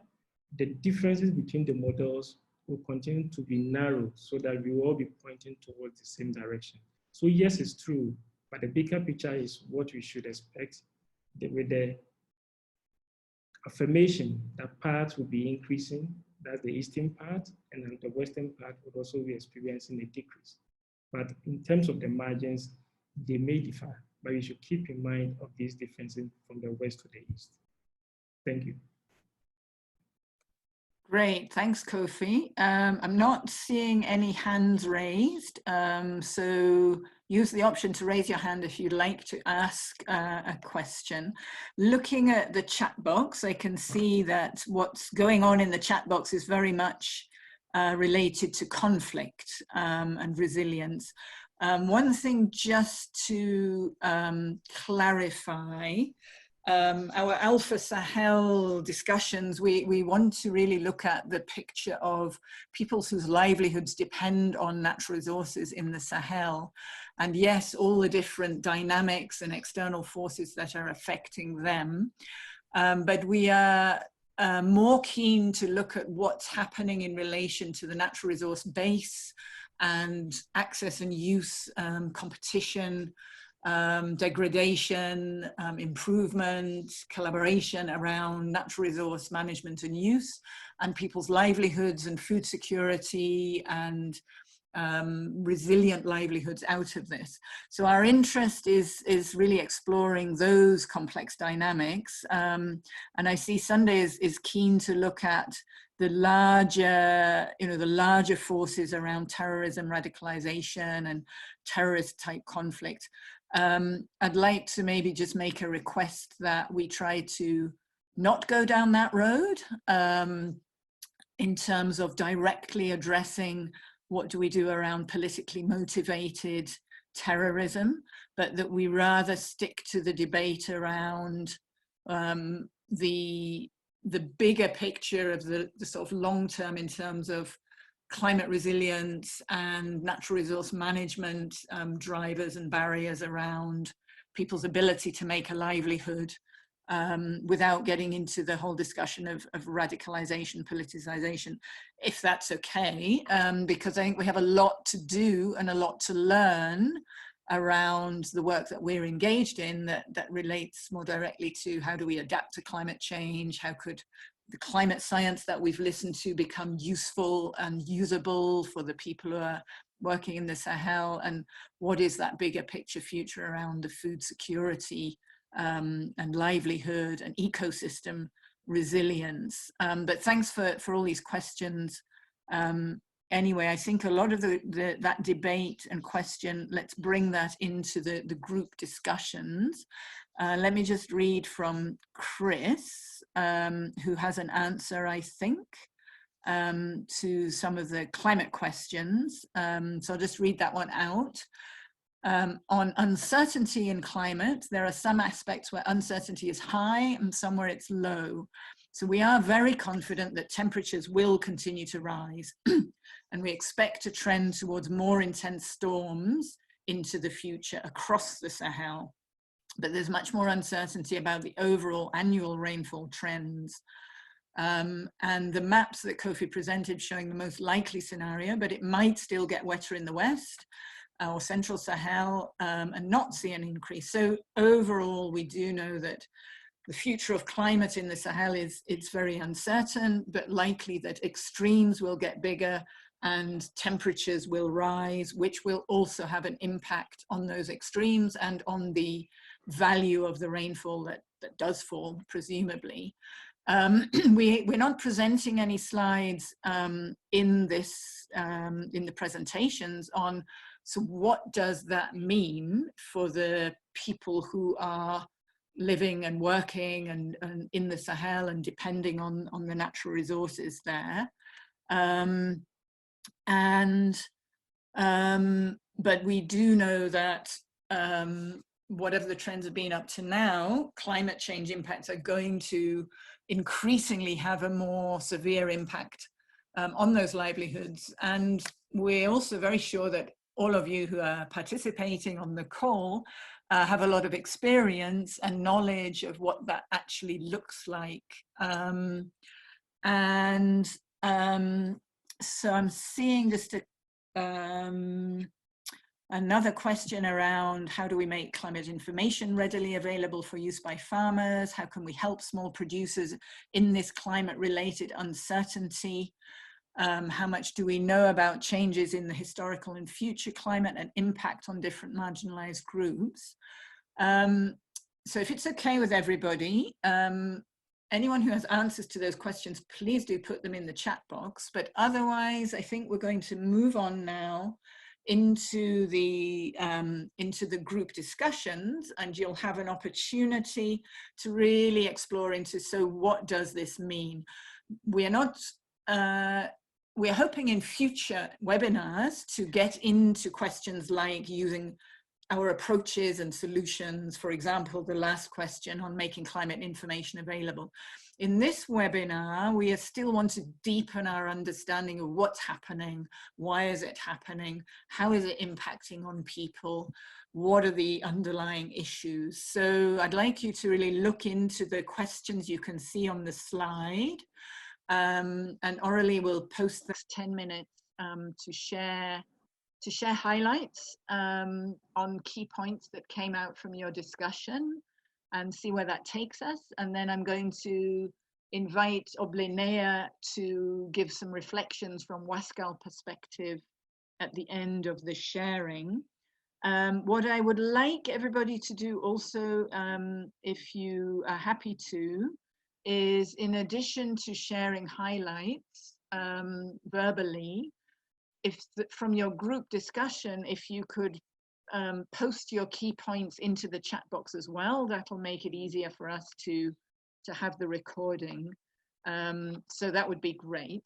the differences between the models will continue to be narrow so that we will all be pointing towards the same direction. So yes, it's true, but the bigger picture is what we should expect with the affirmation that parts will be increasing. That's the eastern part, and then the western part would also be experiencing a decrease. But in terms of the margins, they may differ, but you should keep in mind of these differences from the west to the east. Thank you. Great, thanks, Kofi. I'm not seeing any hands raised, so use the option to raise your hand if you'd like to ask a question. Looking at the chat box, I can see that what's going on in the chat box is very much related to conflict and resilience. One thing just to clarify, our ALFA Sahel discussions, we want to really look at the picture of peoples whose livelihoods depend on natural resources in the Sahel. And yes, all the different dynamics and external forces that are affecting them. But we are more keen to look at what's happening in relation to the natural resource base and access and use, competition, degradation, improvement, collaboration around natural resource management and use, and people's livelihoods and food security and resilient livelihoods out of this. So our interest is really exploring those complex dynamics. And I see Sunday is keen to look at the larger forces around terrorism, radicalization, and terrorist type conflict. I'd like to maybe just make a request that we try to not go down that road in terms of directly addressing what do we do around politically motivated terrorism, but that we rather stick to the debate around the bigger picture of the sort of long term in terms of climate resilience and natural resource management drivers and barriers around people's ability to make a livelihood without getting into the whole discussion of radicalization, politicization, if that's okay, because I think we have a lot to do and a lot to learn around the work that we're engaged in that relates more directly to how do we adapt to climate change, how could the climate science that we've listened to become useful and usable for the people who are working in the Sahel, and what is that bigger picture future around the food security and livelihood and ecosystem resilience. But thanks for all these questions. Anyway, I think a lot of that debate and question, let's bring that into the group discussions. Let me just read from Chris, who has an answer, I think, to some of the climate questions. So I'll just read that one out. On uncertainty in climate, there are some aspects where uncertainty is high and some where it's low. So we are very confident that temperatures will continue to rise and we expect to trend towards more intense storms into the future across the Sahel. But there's much more uncertainty about the overall annual rainfall trends. And the maps that Kofi presented showing the most likely scenario, but it might still get wetter in the west or central Sahel and not see an increase. So overall, we do know that the future of climate in the Sahel it's very uncertain, but likely that extremes will get bigger and temperatures will rise, which will also have an impact on those extremes and on the value of the rainfall that does fall, presumably. We're not presenting any slides in the presentations on, so what does that mean for the people who are living and working and in the Sahel and depending on the natural resources there. But we do know that whatever the trends have been up to now, climate change impacts are going to increasingly have a more severe impact on those livelihoods. And we're also very sure that all of you who are participating on the call have a lot of experience and knowledge of what that actually looks like. So I'm seeing just another question around how do we make climate information readily available for use by farmers? How can we help small producers in this climate-related uncertainty? How much do we know about changes in the historical and future climate and impact on different marginalized groups? So if it's okay with everybody, anyone who has answers to those questions, please do put them in the chat box. But otherwise, I think we're going to move on now into the group discussions, and you'll have an opportunity to really explore into, so what does this mean? We are not, we're hoping in future webinars to get into questions like using our approaches and solutions, for example, the last question on making climate information available. In this webinar, we still want to deepen our understanding of what's happening, why is it happening, how is it impacting on people, what are the underlying issues. So I'd like you to really look into the questions you can see on the slide. And Aurelie will post this 10 minutes to share highlights on key points that came out from your discussion and see where that takes us. And then I'm going to invite Oblenea to give some reflections from Wascal perspective at the end of the sharing. What I would like everybody to do also, if you are happy to, is in addition to sharing highlights verbally, from your group discussion, if you could post your key points into the chat box as well, that'll make it easier for us to have the recording. So that would be great.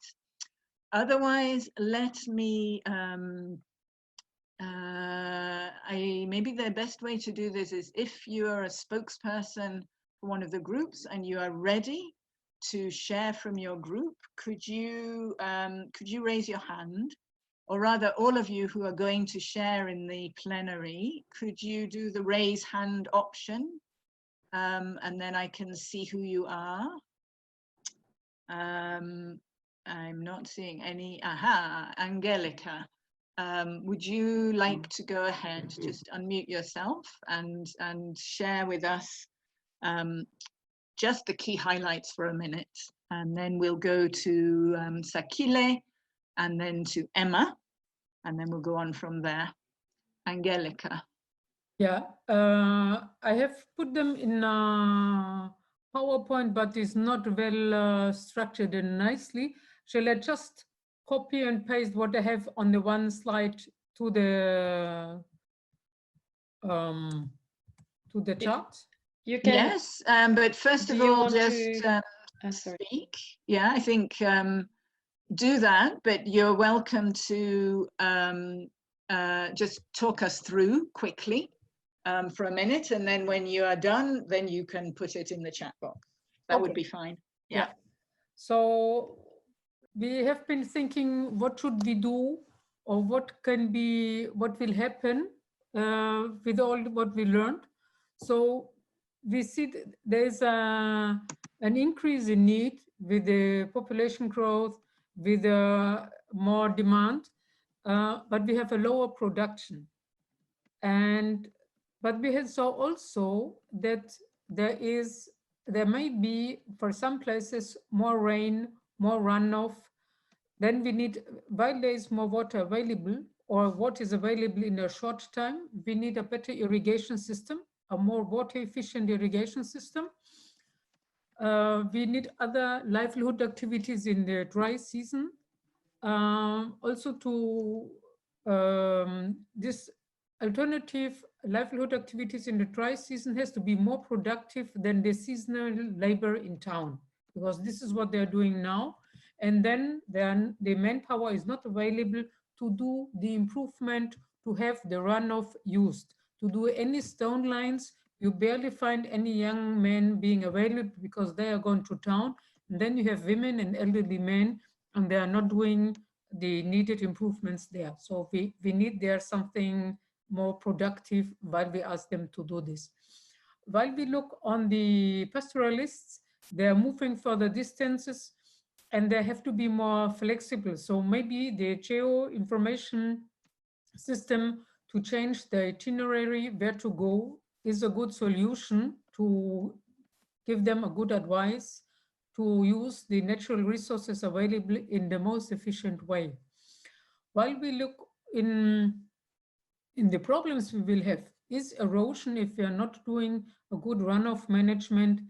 Otherwise, let me, maybe the best way to do this is if you are a spokesperson for one of the groups and you are ready to share from your group, could you raise your hand? Or rather, all of you who are going to share in the plenary, could you do the raise hand option? And then I can see who you are. I'm not seeing any. Aha, Angelica. Would you like to go ahead, just unmute yourself and share with us just the key highlights for a minute. And then we'll go to Sakile, and then to Emma, and then we'll go on from there. Angelica. Yeah, I have put them in PowerPoint, but it's not well structured and nicely. Shall I just copy and paste what I have on the one slide to the chart? You can. Yes, but first of all, just speak. Yeah, I think do that, but you're welcome to just talk us through quickly for a minute, and then when you are done, then you can put it in the chat box. That would be fine. Yeah. So we have been thinking, what should we do, or what will happen with all what we learned. So we see there's an increase in need with the population growth, with more demand, but we have a lower production. But we saw also that there is there may be, for some places, more rain, more runoff. Then we need, while there is more water available, or what is available in a short time, we need a better irrigation system, a more water efficient irrigation system. We need other livelihood activities in the dry season. Also to this alternative livelihood activities in the dry season has to be more productive than the seasonal labor in town, because this is what they're doing now. And then the manpower is not available to do the improvement, to have the runoff used, to do any stone lines. You barely find any young men being available because they are going to town. And then you have women and elderly men, and they are not doing the needed improvements there. So we need there something more productive while we ask them to do this. While we look on the pastoralists, they are moving further distances and they have to be more flexible. So maybe the geo information system to change the itinerary, where to go, is a good solution to give them a good advice to use the natural resources available in the most efficient way. While we look in the problems we will have, is erosion. If we are not doing a good runoff management,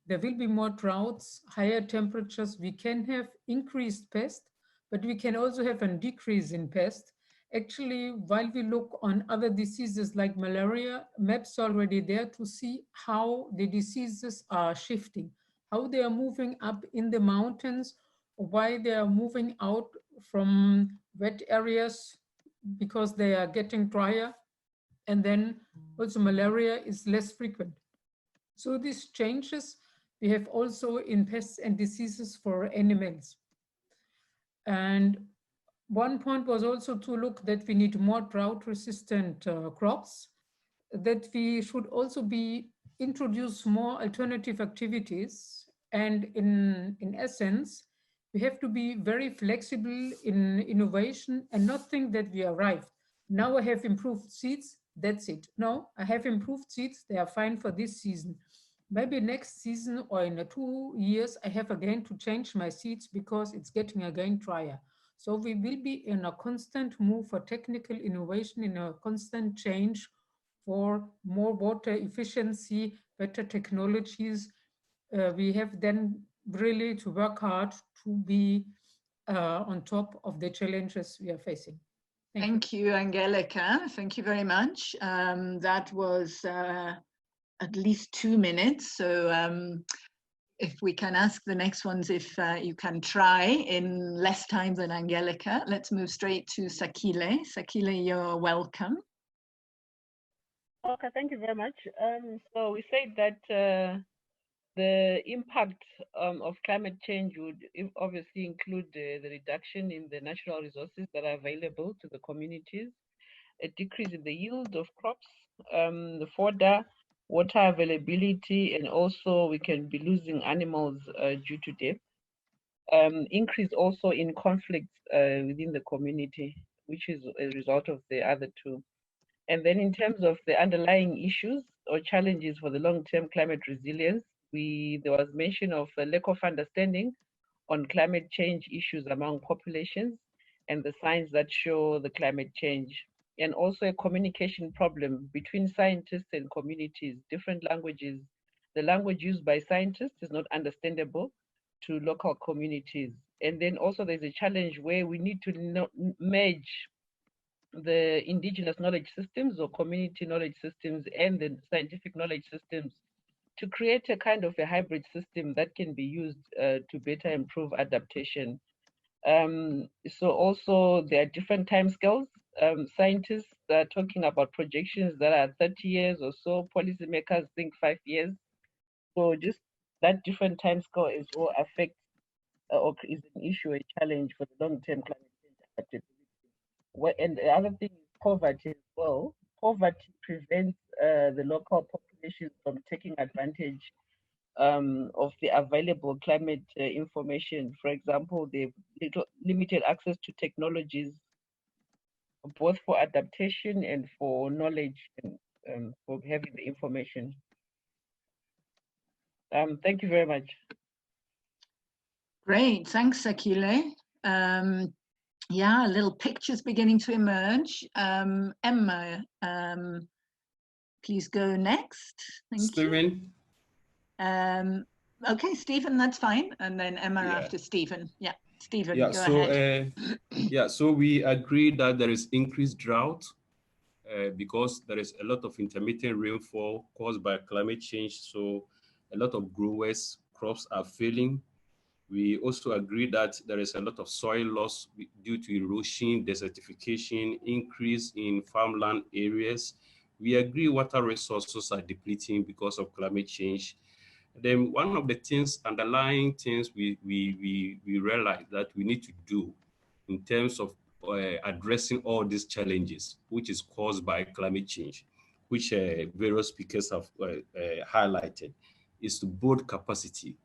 there will be more droughts, higher temperatures. We can have increased pest, but we can also have a decrease in pest. Actually, while we look on other diseases like malaria, maps already there to see how the diseases are shifting, how they are moving up in the mountains, or why they are moving out from wet areas because they are getting drier, and then also malaria is less frequent. So these changes we have also in pests and diseases for animals. And one point was also to look that we need more drought-resistant crops, that we should also be introduce more alternative activities. And in essence, we have to be very flexible in innovation and not think that we arrived. Now I have improved seeds, that's it. No, I have improved seeds, they are fine for this season. Maybe next season or in 2 years, I have again to change my seeds because it's getting again drier. So we will be in a constant move for technical innovation, in a constant change for more water efficiency, better technologies. We have then really to work hard to be on top of the challenges we are facing. Thank you, Angelica. Thank you very much. That was at least 2 minutes. So if we can ask the next ones if you can try in less time than Angelica. Let's move straight to Sakile. Sakile, you're welcome. Okay, thank you very much. So we said that the impact of climate change would obviously include the reduction in the natural resources that are available to the communities, a decrease in the yield of crops, the fodder, water availability, and also we can be losing animals due to death. Increase also in conflicts within the community, which is a result of the other two. And then in terms of the underlying issues or challenges for the long-term climate resilience, there was mention of a lack of understanding on climate change issues among populations and the signs that show the climate change, and also a communication problem between scientists and communities, different languages. The language used by scientists is not understandable to local communities. And then also there's a challenge where we need to merge the indigenous knowledge systems or community knowledge systems and the scientific knowledge systems to create a kind of a hybrid system that can be used to better improve adaptation. So also there are different timescales. Scientists are talking about projections that are 30 years or so. Policymakers think 5 years. So just that different timescale is what affects or is an issue, a challenge for the long-term climate change adaptability. And the other thing is poverty as well. Poverty prevents the local population from taking advantage of the available climate information. For example, they've limited access to technologies, both for adaptation and for knowledge and for having the information. Thank you very much. Great, thanks, Akile. Yeah, little pictures beginning to emerge. Emma, please go next. Thank Stephen? you. Okay, Stephen, that's fine. And then Emma after Stephen. Yeah, Stephen, go ahead. So we agree that there is increased drought because there is a lot of intermittent rainfall caused by climate change. So a lot of growers' crops are failing. We also agree that there is a lot of soil loss due to erosion, desertification, increase in farmland areas. We agree water resources are depleting because of climate change. Then one of the things, underlying things we realize that we need to do in terms of addressing all these challenges, which is caused by climate change, which various speakers have highlighted, is to build capacity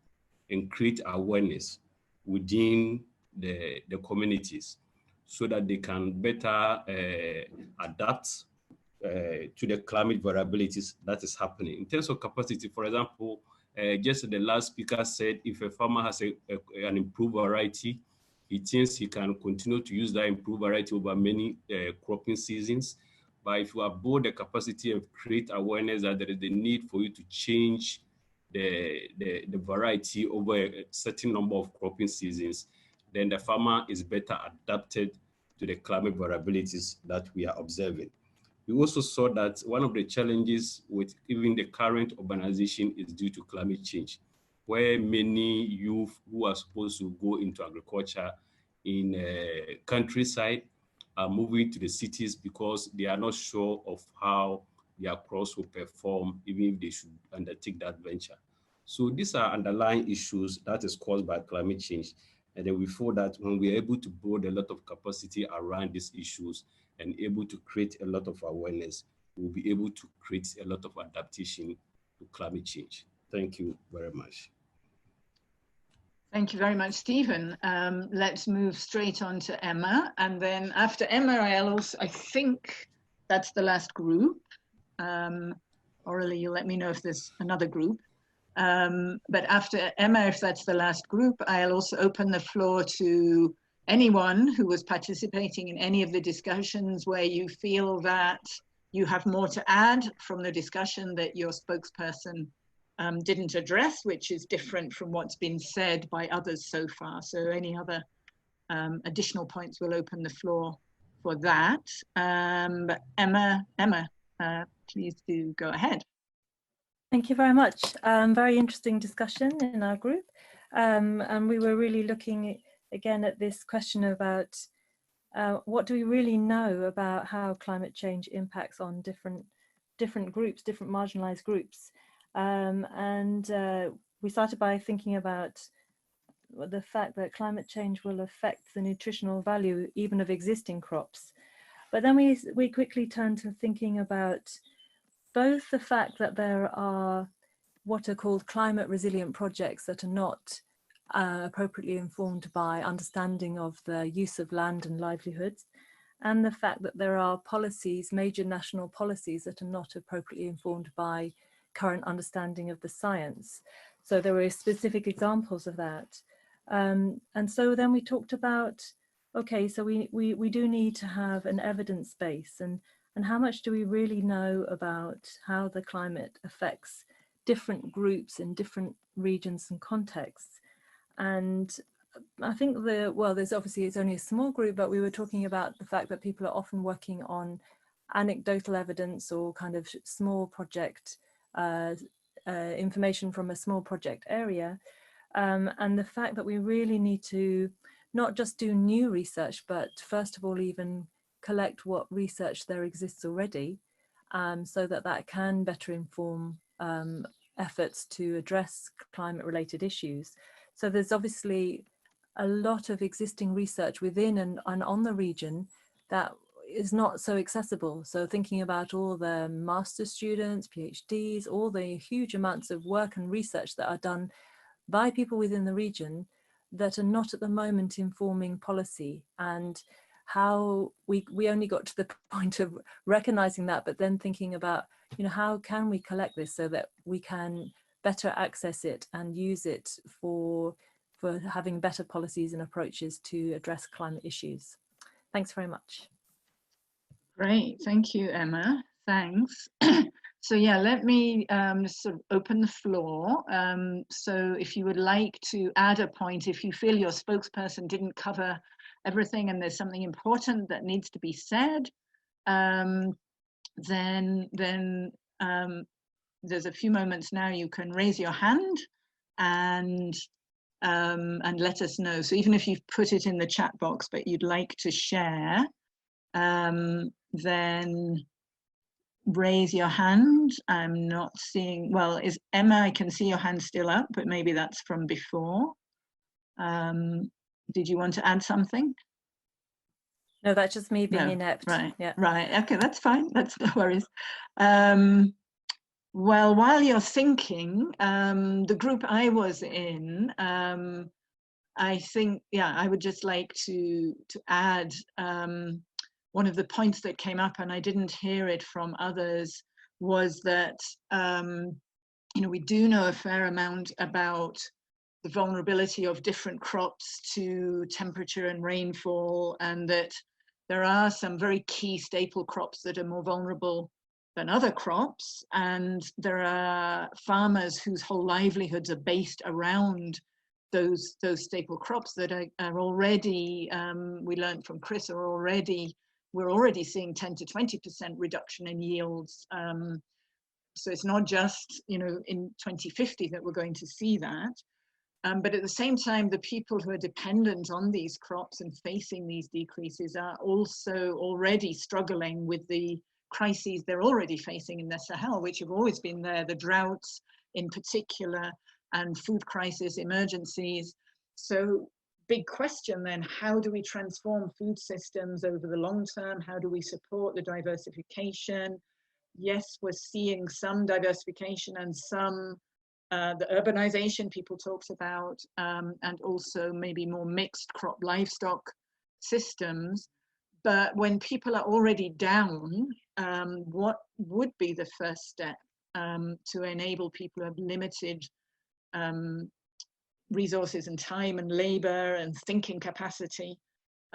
and create awareness within the communities so that they can better adapt to the climate variabilities that is happening. In terms of capacity, for example, just the last speaker said, if a farmer has an improved variety, he thinks he can continue to use that improved variety over many cropping seasons. But if you build the capacity and create awareness that there is the need for you to change the variety over a certain number of cropping seasons, then the farmer is better adapted to the climate variabilities that we are observing. We also saw that one of the challenges with even the current urbanization is due to climate change, where many youth who are supposed to go into agriculture in countryside are moving to the cities because they are not sure of how their crops will perform, even if they should undertake that venture. So these are underlying issues that is caused by climate change. And then we feel that when we are able to build a lot of capacity around these issues and able to create a lot of awareness, we'll be able to create a lot of adaptation to climate change. Thank you very much. Thank you very much, Stephen. Let's move straight on to Emma. And then after Emma, I think that's the last group. Orally, you'll let me know if there's another group. But after Emma, if that's the last group, I'll also open the floor to anyone who was participating in any of the discussions where you feel that you have more to add from the discussion that your spokesperson didn't address, which is different from what's been said by others so far. So any other additional points, we'll open the floor for that. But Emma, please do go ahead. Thank you very much. Very interesting discussion in our group. And we were really looking again at this question about what do we really know about how climate change impacts on different groups, different marginalized groups. We started by thinking about the fact that climate change will affect the nutritional value even of existing crops. But then we quickly turned to thinking about both the fact that there are what are called climate resilient projects that are not appropriately informed by understanding of the use of land and livelihoods, and the fact that there are policies, major national policies, that are not appropriately informed by current understanding of the science. So there were specific examples of that. And so then we talked about, okay, so we do need to have an evidence base, and how much do we really know about how the climate affects different groups in different regions and contexts. And I think there's obviously, it's only a small group, but we were talking about the fact that people are often working on anecdotal evidence or kind of small project information from a small project area. And the fact that we really need to not just do new research, but first of all, even collect what research there exists already, so that can better inform efforts to address climate-related issues. So there's obviously a lot of existing research within and on the region that is not so accessible. So thinking about all the master's students, PhDs, all the huge amounts of work and research that are done by people within the region that are not at the moment informing policy, and how we only got to the point of recognizing that, but then thinking about, how can we collect this so that we can better access it and use it for having better policies and approaches to address climate issues. Thanks very much. Great, thank you, Emma. Thanks. So yeah, let me just sort of open the floor. So if you would like to add a point, if you feel your spokesperson didn't cover everything and there's something important that needs to be said, then there's a few moments now you can raise your hand and let us know. So even if you've put it in the chat box, but you'd like to share, then raise your hand. I'm not seeing, well, is Emma, I can see your hand still up, but maybe that's from before. Did you want to add something? No, that's just me being No, inept. Right, yeah. Right, okay, that's fine, that's no worries. Well, while you're thinking, the group I was in, I think, yeah, I would just like to add one of the points that came up, and I didn't hear it from others, was that you know, we do know a fair amount about the vulnerability of different crops to temperature and rainfall, and that there are some very key staple crops that are more vulnerable than other crops, and there are farmers whose whole livelihoods are based around those staple crops that are already, we learned from Chris, we're already seeing 10 to 20% reduction in yields. So it's not just, you know, in 2050 that we're going to see that. But at the same time, the people who are dependent on these crops and facing these decreases are also already struggling with the crises they're already facing in the Sahel, which have always been there, the droughts in particular, and food crisis emergencies. So big question then, how do we transform food systems over the long term? How do we support the diversification? Yes, we're seeing some diversification and some the urbanization people talked about, and also maybe more mixed crop livestock systems. But when people are already down, what would be the first step to enable people who have limited resources and time and labor and thinking capacity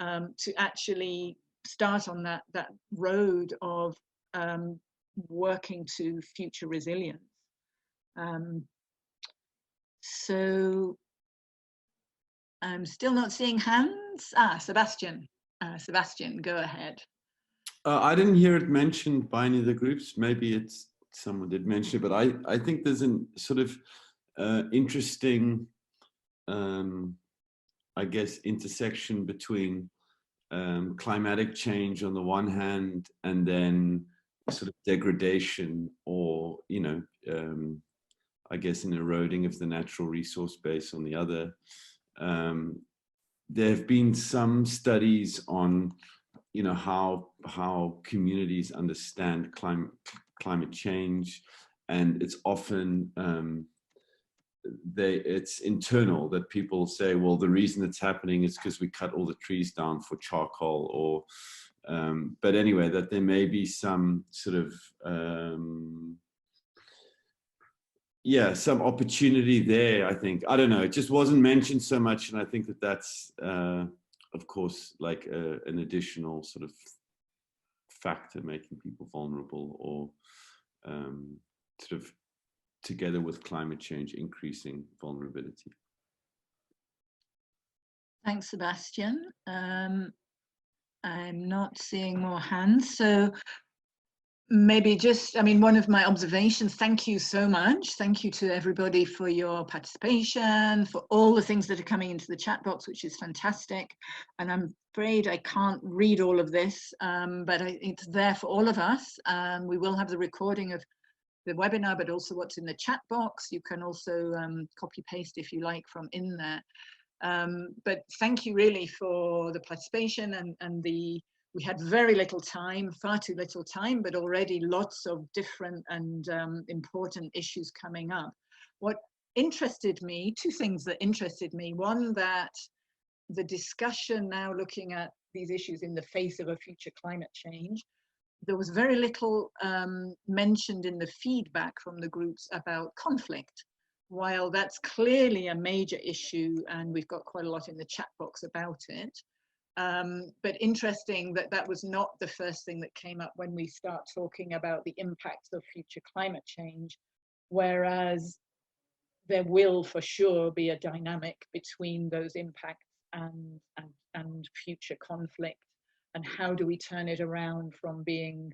to actually start on that road of working to future resilience? So I'm still not seeing hands. Sebastian. Sebastian, go ahead. I didn't hear it mentioned by any of the groups. Maybe it's someone did mention it, but I think there's a sort of interesting, I guess, intersection between climatic change on the one hand and then sort of degradation or, you know, I guess an eroding of the natural resource base on the other. There have been some studies on, you know, how communities understand climate change, and it's often it's internal, that people say, well, the reason it's happening is because we cut all the trees down for charcoal, or but anyway, that there may be some sort of yeah, some opportunity there. I think, I don't know, it just wasn't mentioned so much, and I think that that's of course like an additional sort of factor making people vulnerable, or sort of together with climate change increasing vulnerability. Thanks, Sebastian. I'm not seeing more hands, so maybe just, I mean, one of my observations, thank you so much. Thank you to everybody for your participation, for all the things that are coming into the chat box, which is fantastic. And I'm afraid I can't read all of this, but it's there for all of us. We will have the recording of the webinar, but also what's in the chat box. You can also copy paste if you like from in there. But thank you really for the participation and we had very little time, far too little time, but already lots of different and important issues coming up. What interested me, two things that interested me. One, that the discussion now looking at these issues in the face of a future climate change, there was very little mentioned in the feedback from the groups about conflict. while that's clearly a major issue, and we've got quite a lot in the chat box about it, but interesting that that was not the first thing that came up when we start talking about the impacts of future climate change, whereas there will for sure be a dynamic between those impacts and future conflict, and how do we turn it around from being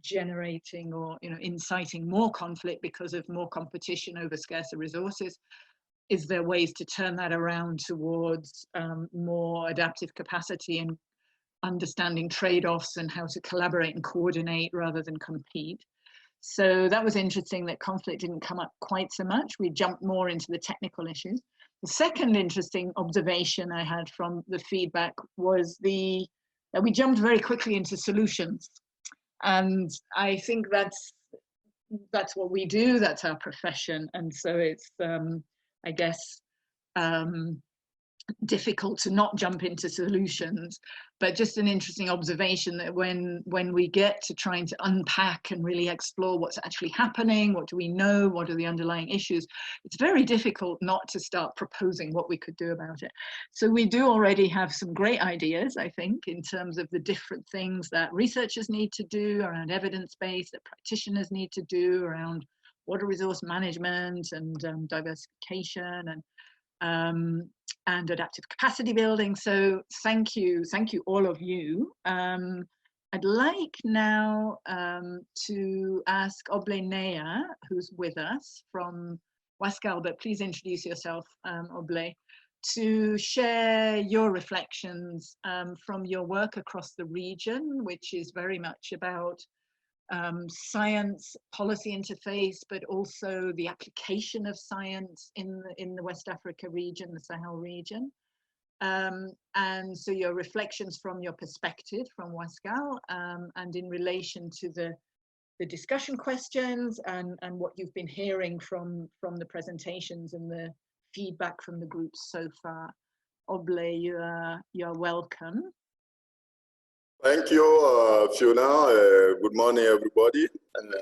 generating or inciting more conflict because of more competition over scarcer resources. Is there ways to turn that around towards more adaptive capacity and understanding trade-offs and how to collaborate and coordinate rather than compete? So that was interesting that conflict didn't come up quite so much. We jumped more into the technical issues. The second interesting observation I had from the feedback was that we jumped very quickly into solutions. And I think that's what we do, that's our profession. And so it's, I guess, difficult to not jump into solutions, but just an interesting observation that when we get to trying to unpack and really explore what's actually happening, what do we know, what are the underlying issues, it's very difficult not to start proposing what we could do about it. So we do already have some great ideas, I think, in terms of the different things that researchers need to do around evidence-based, that practitioners need to do around water resource management and diversification and adaptive capacity building. So thank you all of you. I'd like now to ask Oblenea, who's with us from Wascal, but please introduce yourself, Oble, to share your reflections from your work across the region, which is very much about science policy interface, but also the application of science in the West Africa region, the Sahel region. And so your reflections from your perspective from Wascal, and in relation to the discussion questions and what you've been hearing from the presentations and the feedback from the groups so far. Oble, you are welcome. Thank you, Fiona. Good morning, everybody.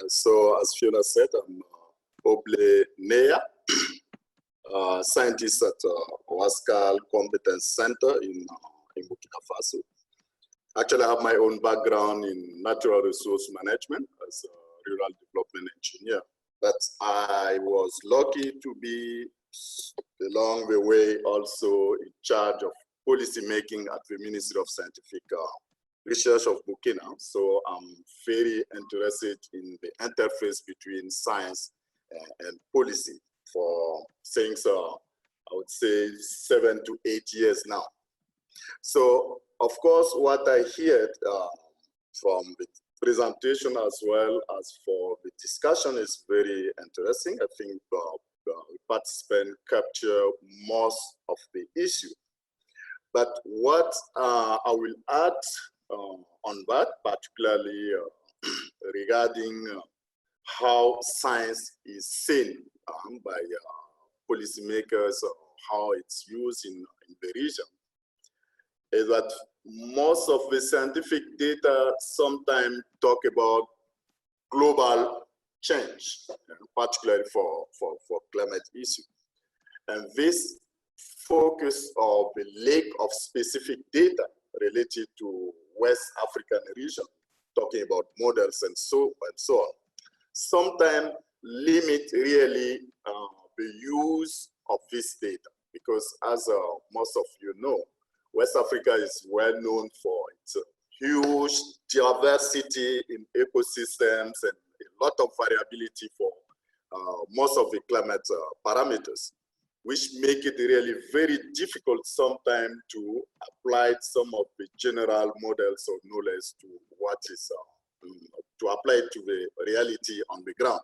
So, as Fiona said, I'm Oblenea, scientist at Wascal Competence Center in Burkina Faso. Actually, I have my own background in natural resource management as a rural development engineer. But I was lucky to be along the way also in charge of policy making at the Ministry of Scientific Research of Burkina. So I'm very interested in the interface between science and policy for things, I would say 7 to 8 years now. So of course, what I heard from the presentation as well as for the discussion is very interesting. I think the participants capture most of the issue. But what I will add on that, particularly regarding how science is seen by policymakers, how it's used in the region, is that most of the scientific data sometimes talk about global change, particularly for climate issues. And this focus of the lack of specific data related to West African region, talking about models and so on, sometimes limit really the use of this data, because as most of you know, West Africa is well known for its huge diversity in ecosystems and a lot of variability for most of the climate parameters, which make it really very difficult sometimes to apply some of the general models of knowledge to what is, to apply to the reality on the ground.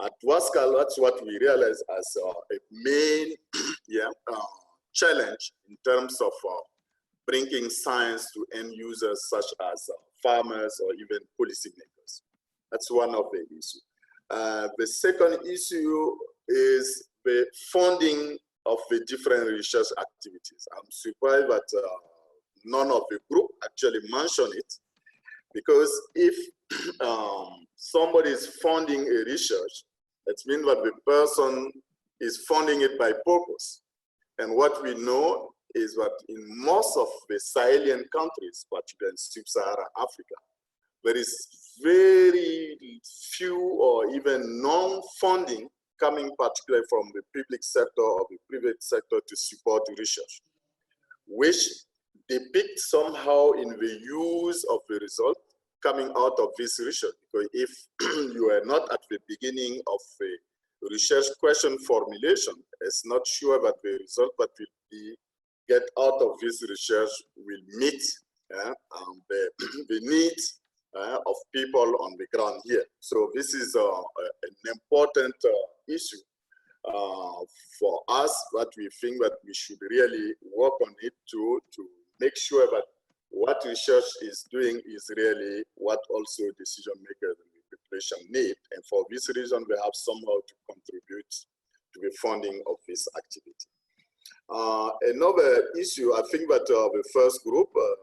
At Wascal, that's what we realize as a main challenge in terms of bringing science to end users such as farmers or even policymakers. That's one of the issues. The second issue is the funding of the different research activities. I'm surprised that none of the group actually mentioned it, because if somebody is funding a research, it means that the person is funding it by purpose. And what we know is that in most of the Sahelian countries, particularly in sub-Saharan Africa, there is very few or even non-funding coming particularly from the public sector or the private sector to support research, which depicts somehow in the use of the result coming out of this research. Because if you are not at the beginning of the research question formulation, it's not sure that the result that will be get out of this research will meet the needs of people on the ground here. So this is an important issue for us, that we think that we should really work on it to make sure that what research is doing is really what also decision makers in the population need. And for this reason, we have somehow to contribute to the funding of this activity. Another issue, I think that the first group, the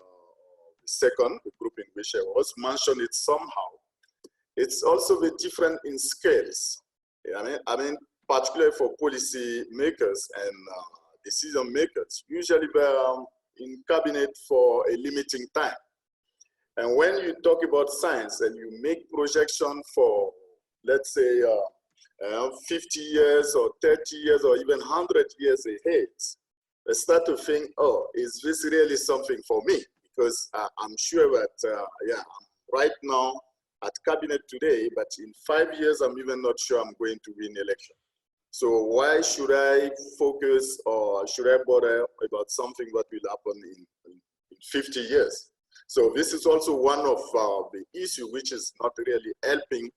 second, the group in which I was, mentioned it somehow. It's also the different in scales. I mean, particularly for policy makers and decision makers, usually they're in cabinet for a limiting time. And when you talk about science and you make projection for, let's say, 50 years or 30 years or even 100 years ahead, I start to think, oh, is this really something for me? Because I'm sure that, yeah, I'm right now at cabinet today, but in 5 years, I'm even not sure I'm going to win election. So why should I focus or should I bother about something that will happen in 50 years? So this is also one of the issues which is not really helping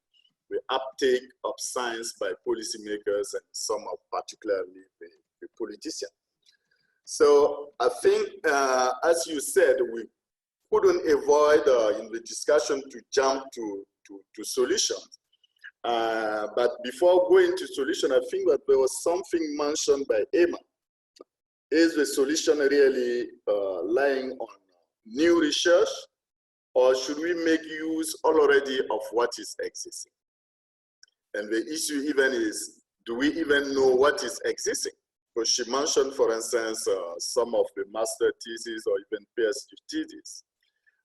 the uptake of science by policymakers and some of particularly the politicians. So I think, as you said, we couldn't avoid in the discussion to jump to solutions. But before going to solution, I think that there was something mentioned by Emma. Is the solution really lying on new research, or should we make use already of what is existing? And the issue even is, do we even know what is existing? Because she mentioned, for instance, some of the master theses or even PhD theses.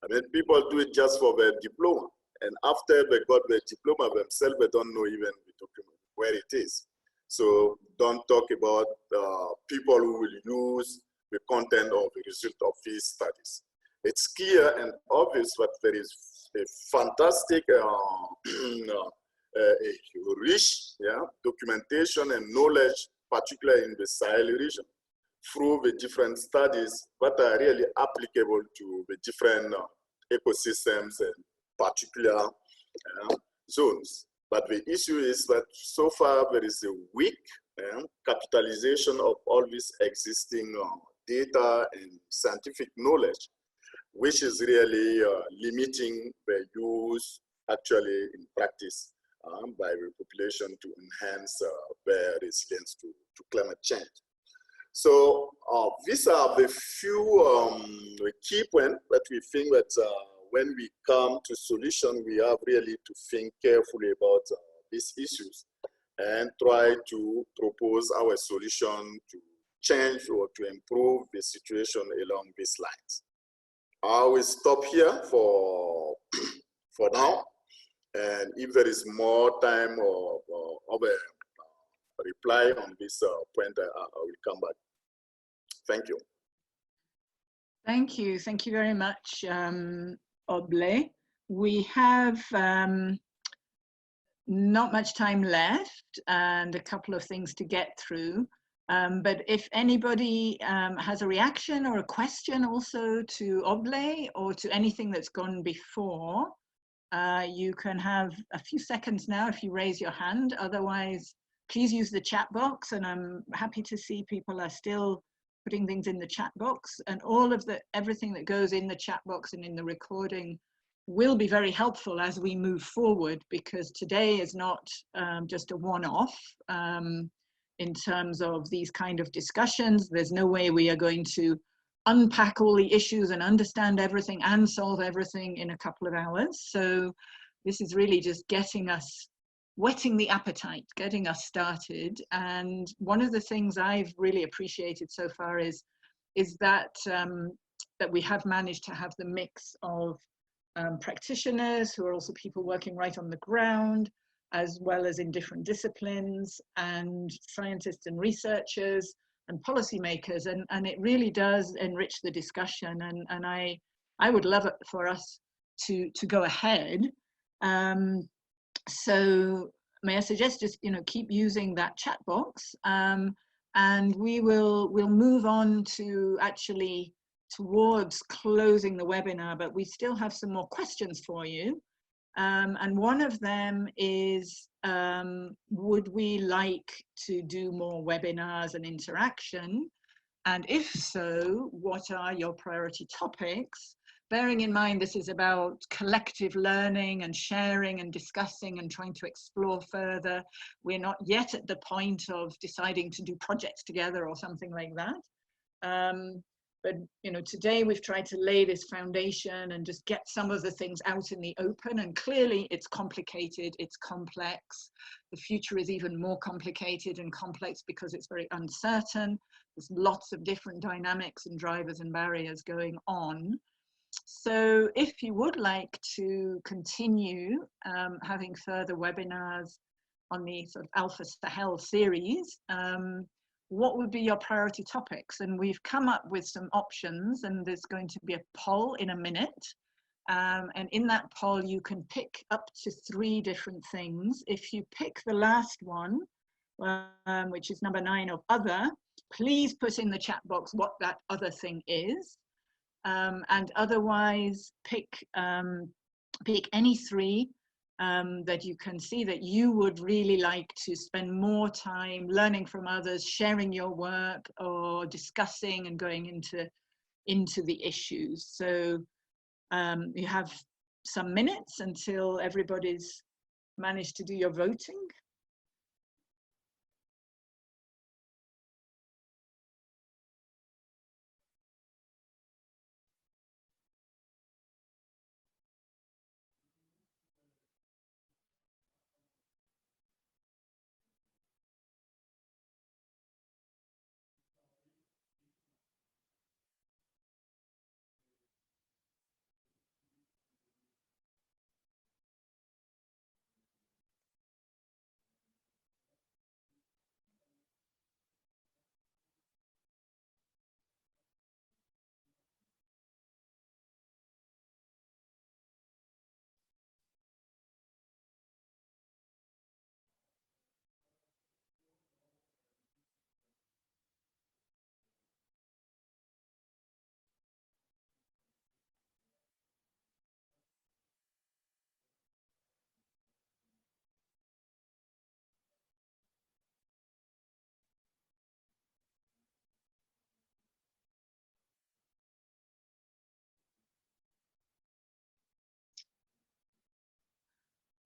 I mean, people do it just for their diploma. And after they got their diploma themselves, they don't know even the document, where it is. So don't talk about people who will use the content or the result of these studies. It's clear and obvious that there is a fantastic, rich documentation and knowledge, particularly in the Sahel region, through the different studies that are really applicable to the different ecosystems and particular zones. But the issue is that so far there is a weak capitalization of all this existing data and scientific knowledge, which is really limiting the use actually in practice by the population to enhance their resilience to climate change. So these are the few key points that we think that when we come to solution, we have really to think carefully about these issues and try to propose our solution to change or to improve the situation along these lines. I will stop here for now. And if there is more time or a reply on this point, I will come back. Thank you. Thank you. Thank you very much, Oble. We have not much time left and a couple of things to get through. But if anybody has a reaction or a question also to Oble or to anything that's gone before, you can have a few seconds now if you raise your hand. Otherwise, please use the chat box, and I'm happy to see people are still putting things in the chat box, and everything that goes in the chat box and in the recording will be very helpful as we move forward, because today is not just a one-off in terms of these kind of discussions. There's no way we are going to unpack all the issues and understand everything and solve everything in a couple of hours. So this is really just getting us whetting the appetite, getting us started. And one of the things I've really appreciated so far is that that we have managed to have the mix of practitioners who are also people working right on the ground, as well as in different disciplines, and scientists and researchers and policymakers, and it really does enrich the discussion. And I would love it for us to go ahead. So may I suggest just keep using that chat box, and we'll move on to actually towards closing the webinar, but we still have some more questions for you. And one of them is, would we like to do more webinars and interaction? And if so, what are your priority topics? Bearing in mind this is about collective learning and sharing and discussing and trying to explore further. We're not yet at the point of deciding to do projects together or something like that. But today we've tried to lay this foundation and just get some of the things out in the open. And clearly it's complicated, it's complex. The future is even more complicated and complex because it's very uncertain. There's lots of different dynamics and drivers and barriers going on. So if you would like to continue having further webinars on the sort of ALFA Sahel series, what would be your priority topics? And we've come up with some options, and there's going to be a poll in a minute. And in that poll, you can pick up to 3 different things. If you pick the last one, which is number 9 of other, please put in the chat box what that other thing is. And otherwise pick any 3 that you can see that you would really like to spend more time learning from others, sharing your work, or discussing and going into the issues. So you have some minutes until everybody's managed to do your voting.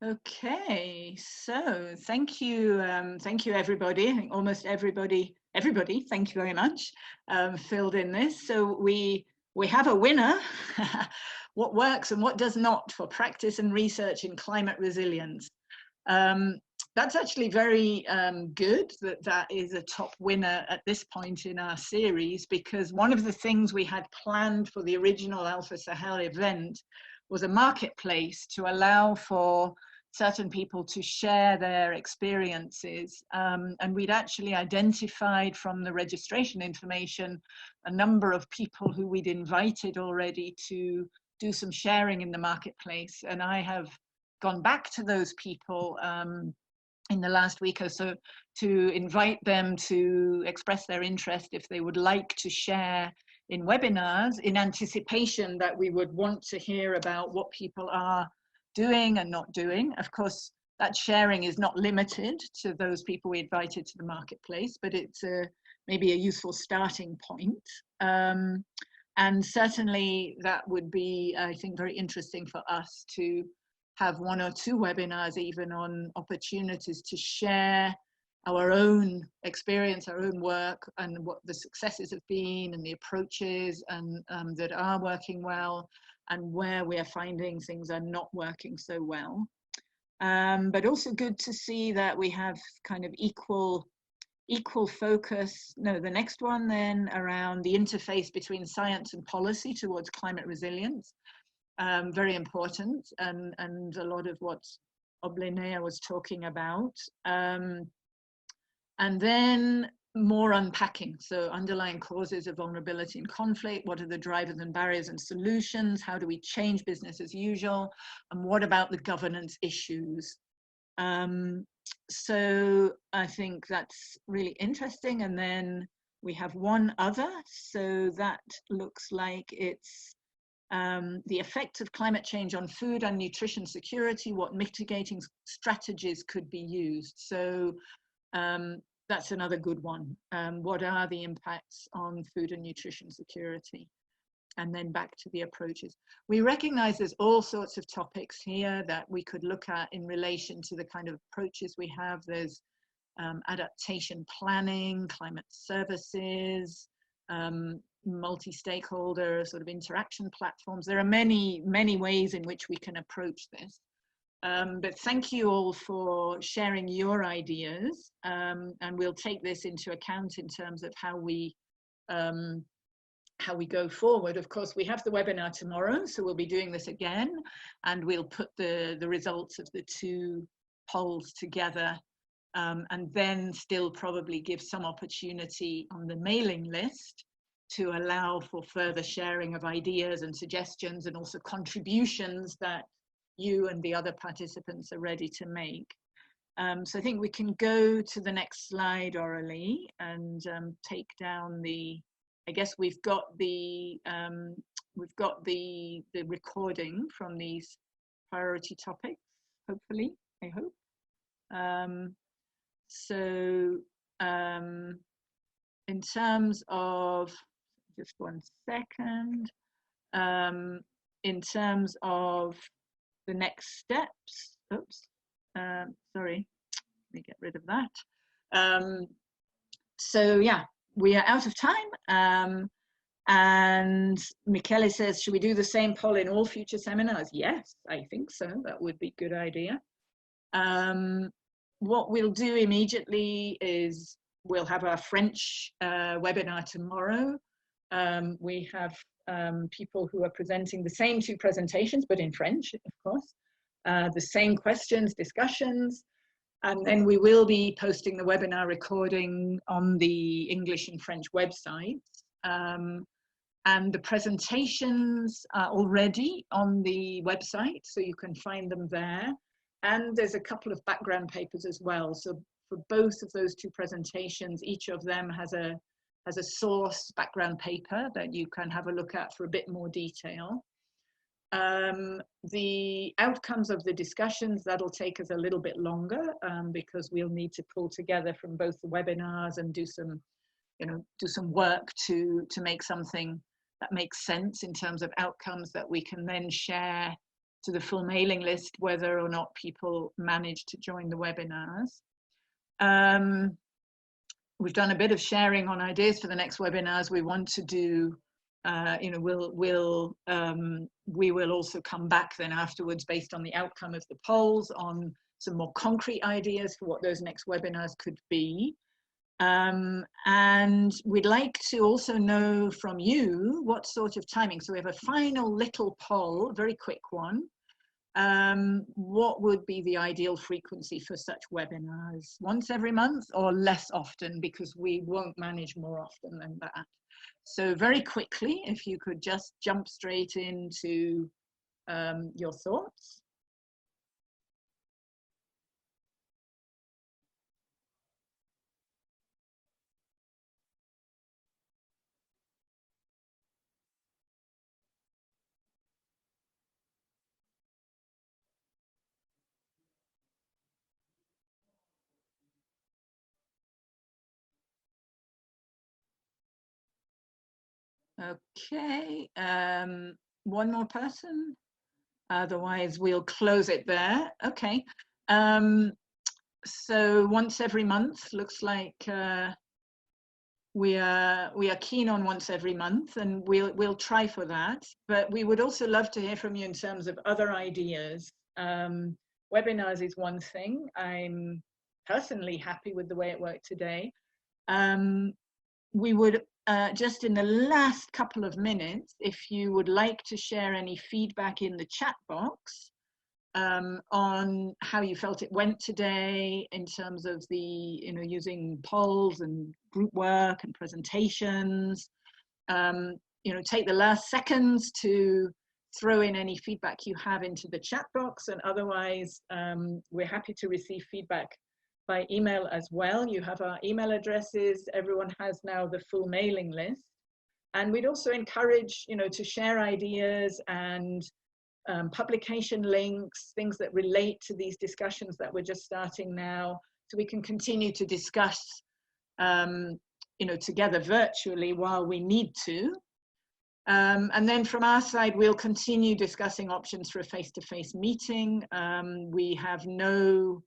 Okay, so thank you everybody. I think almost everybody, thank you very much, filled in this. So we have a winner. What works and what does not for practice and research in climate resilience. That's actually very good that is a top winner at this point in our series, because one of the things we had planned for the original ALFA Sahel event was a marketplace to allow for certain people to share their experiences. And we'd actually identified from the registration information a number of people who we'd invited already to do some sharing in the marketplace. And I have gone back to those people in the last week or so to invite them to express their interest if they would like to share in webinars, in anticipation that we would want to hear about what people are doing and not doing. Of course, that sharing is not limited to those people we invited to the marketplace, but it's maybe a useful starting point. And certainly that would be, I think, very interesting for us to have 1 or 2 webinars even on opportunities to share our own experience, our own work, and what the successes have been and the approaches and that are working well, and where we are finding things are not working so well. but also good to see that we have kind of equal focus. No, the next one then around the interface between science and policy towards climate resilience. Very important, and a lot of what Oblenea was talking about. And then more unpacking. So underlying causes of vulnerability and conflict. What are the drivers and barriers and solutions? How do we change business as usual? And what about the governance issues? So I think that's really interesting. And then we have one other. So that looks like it's the effect of climate change on food and nutrition security, what mitigating strategies could be used. So that's another good one. What are the impacts on food and nutrition security? And then back to the approaches. We recognize there's all sorts of topics here that we could look at in relation to the kind of approaches we have. There's adaptation planning, climate services, multi-stakeholder sort of interaction platforms. There are many, many ways in which we can approach this. But thank you all for sharing your ideas, and we'll take this into account in terms of how we go forward. Of course, we have the webinar tomorrow, so we'll be doing this again, and we'll put the results of the 2 polls together, and then still probably give some opportunity on the mailing list to allow for further sharing of ideas and suggestions, and also contributions that you and the other participants are ready to make. So I think we can go to the next slide, Aurelie, and take down the, I guess we've got the recording from these priority topics, hopefully, I hope. So in terms of, just one second, in terms of the next steps, oops, sorry, let me get rid of that. So yeah, we are out of time. And Michele says, should we do the same poll in all future seminars? Yes, I think so. That would be a good idea. What we'll do immediately is we'll have our French webinar tomorrow. We have people who are presenting the same 2 presentations, but in French, of course. The same questions, discussions. And then we will be posting the webinar recording on the English and French websites. And the presentations are already on the website, so you can find them there. And there's a couple of background papers as well. So for both of those 2 presentations, each of them has a source background paper that you can have a look at for a bit more detail. The outcomes of the discussions, that'll take us a little bit longer because we'll need to pull together from both the webinars and do some work to make something that makes sense in terms of outcomes that we can then share to the full mailing list, whether or not people manage to join the webinars. We've done a bit of sharing on ideas for the next webinars. We want to do, we will also come back then afterwards based on the outcome of the polls on some more concrete ideas for what those next webinars could be. And we'd like to also know from you what sort of timing. So we have a final little poll, a very quick one. What would be the ideal frequency for such webinars? Once every month or less often, because we won't manage more often than that. So very quickly, if you could just jump straight into your thoughts. Okay, one more person, otherwise we'll close it there. Okay, so once every month looks like we are keen on once every month, and we'll try for that. But we would also love to hear from you in terms of other ideas, webinars is one thing. I'm personally happy with the way it worked today. We would, just in the last couple of minutes, if you would like to share any feedback in the chat box on how you felt it went today in terms of the, using polls and group work and presentations, take the last seconds to throw in any feedback you have into the chat box, and otherwise we're happy to receive feedback by email as well. You have our email addresses. Everyone has now the full mailing list. And we'd also encourage, to share ideas and publication links, things that relate to these discussions that we're just starting now, so we can continue to discuss, together virtually while we need to. And then from our side, we'll continue discussing options for a face-to-face meeting. We have no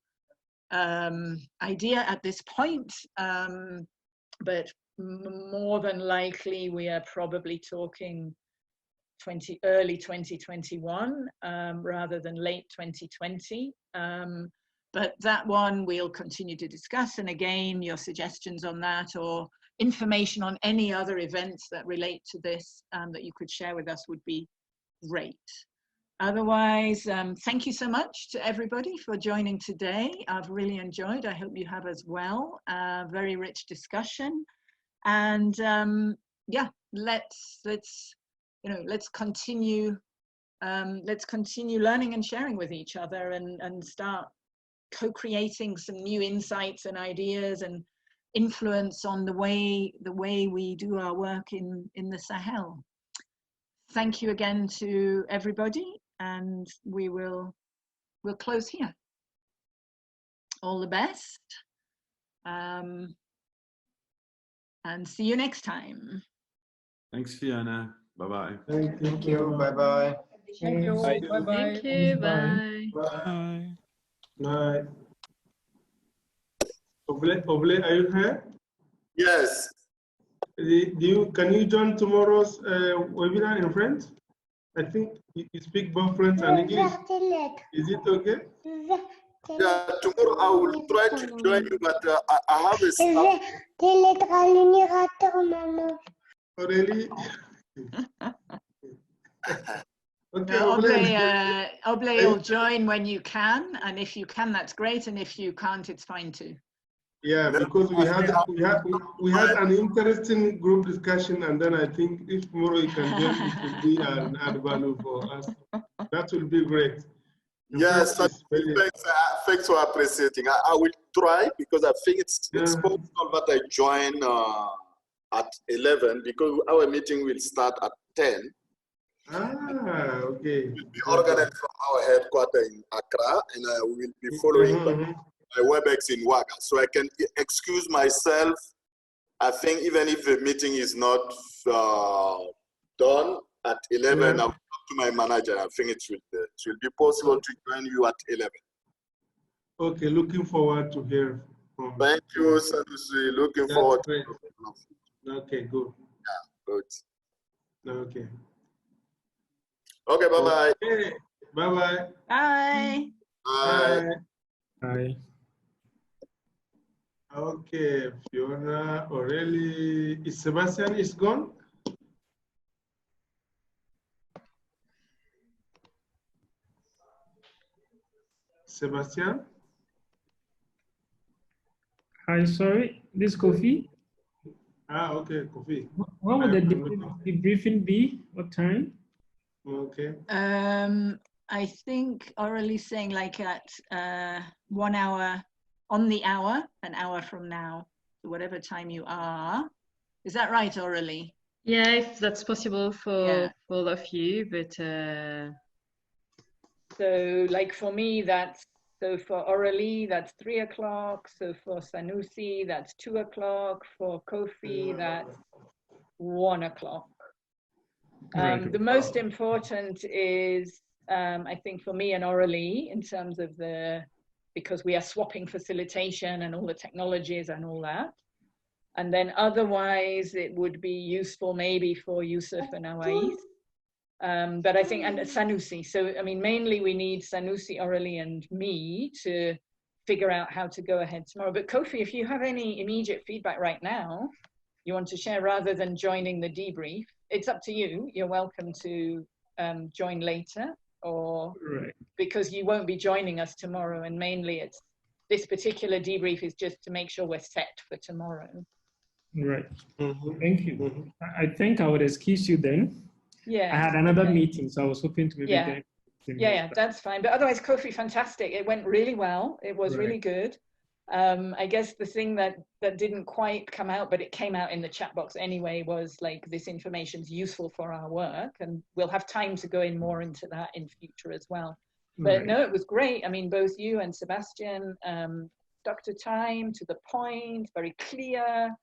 idea at this point, but more than likely we are probably talking early 2021 rather than late 2020. But that one we'll continue to discuss, and again, your suggestions on that or information on any other events that relate to this that you could share with us would be great. Otherwise, thank you so much to everybody for joining today. I've really enjoyed. I hope you have as well. Very rich discussion, and yeah, let's continue learning and sharing with each other, and start co-creating some new insights and ideas and influence on the way we do our work in the Sahel. Thank you again to everybody, and we'll close here. All the best, and see you next time. Thanks, Fiona. Bye-bye. Thank you. Bye-bye. Thank you. Bye-bye. Thank you. Bye. Bye. Bye. Oble, are you here? Yes. Can you join tomorrow's webinar in French? I think you speak both French and English. Is it okay? Yeah, tomorrow I will try to join you, but I have a staff. Oh, really? Okay, Oble will join when you can, and if you can, that's great, and if you can't, it's fine too. Yeah, because we had an interesting group discussion, and then I think if tomorrow you can join, it will be an add value for us. That will be great. Yes, thanks for appreciating. I will try, because I think it's possible that I join at 11, because our meeting will start at 10. Ah, okay. We'll be organized from our headquarters in Accra, and we will be following by WebEx in Ouaga. So I can excuse myself. I think even if the meeting is not done at 11, I'll talk to my manager. I think it will be possible to join you at 11. Okay, looking forward to hear from you. Thank you, Sanusi. Looking forward to it. Okay, good. Yeah, good. Okay. Okay, bye-bye. Okay, bye-bye. Bye. Bye. Bye. Okay, Fiona, Aurelie, is Sebastian is gone? Sebastian? Hi, sorry, this is Kofi. Ah, okay, Kofi. What would the briefing be? What time? Okay. I think Aurelie saying like at 1 hour, on the hour, an hour from now, so whatever time you are. Is that right, Aurelie? Yeah, if that's possible for all of you, but so like for me, so for Aurelie, that's 3 o'clock. So for Sanusi, that's 2 o'clock. For Kofi, that's 1 o'clock. The most important is, I think for me and Aurelie, in terms of because we are swapping facilitation and all the technologies and all that. And then otherwise, it would be useful maybe for Yusuf and Awais But I think, and Sanusi. So, I mean, mainly we need Sanusi, Aurelie, and me to figure out how to go ahead tomorrow. But Kofi, if you have any immediate feedback right now, you want to share rather than joining the debrief, it's up to you. You're welcome to join later, or because you won't be joining us tomorrow. And mainly it's this particular debrief is just to make sure we're set for tomorrow. Right. Thank you. I think I would excuse you then. Yeah. I had another meeting, so I was hoping to maybe get yeah, that's fine. But otherwise, Kofi, fantastic. It went really well. It was really good. I guess the thing that didn't quite come out, but it came out in the chat box anyway, was like this information's useful for our work, and we'll have time to go in more into that in future as well. But no, it was great. I mean, both you and Sebastian, Dr. Time, to the point, very clear.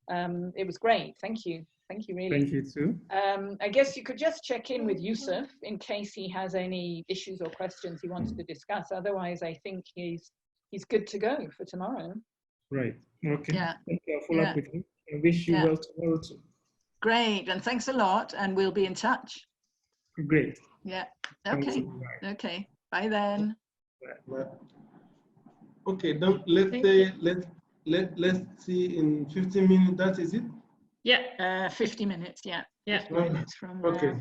It was great. Thank you. Thank you, really. Thank you too. I guess you could just check in with Yusuf in case he has any issues or questions he wants to discuss. Otherwise, I think he's good to go for tomorrow. Right. Okay. Yeah. Thank you. I'll follow up with him. I wish you well tomorrow too. Great. And thanks a lot. And we'll be in touch. Great. Yeah. Okay. Okay. Bye then. Bye. Okay. Now let's see in 15 minutes. That is it. Yeah. 50 minutes. Yeah. Yeah. 50 minutes from okay.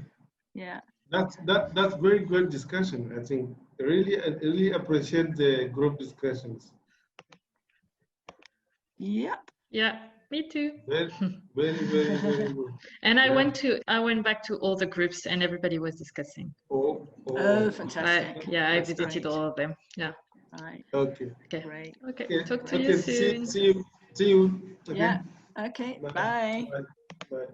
Yeah. That's very good discussion. I think I really appreciate the group discussions. Yep. Yeah. Me too. Very good. And I went back to all the groups and everybody was discussing. Oh, fantastic. I visited all of them. Yeah. Right. Okay. Great. Okay. Talk to you soon. See you. Okay. Yeah. Okay. Bye. Bye.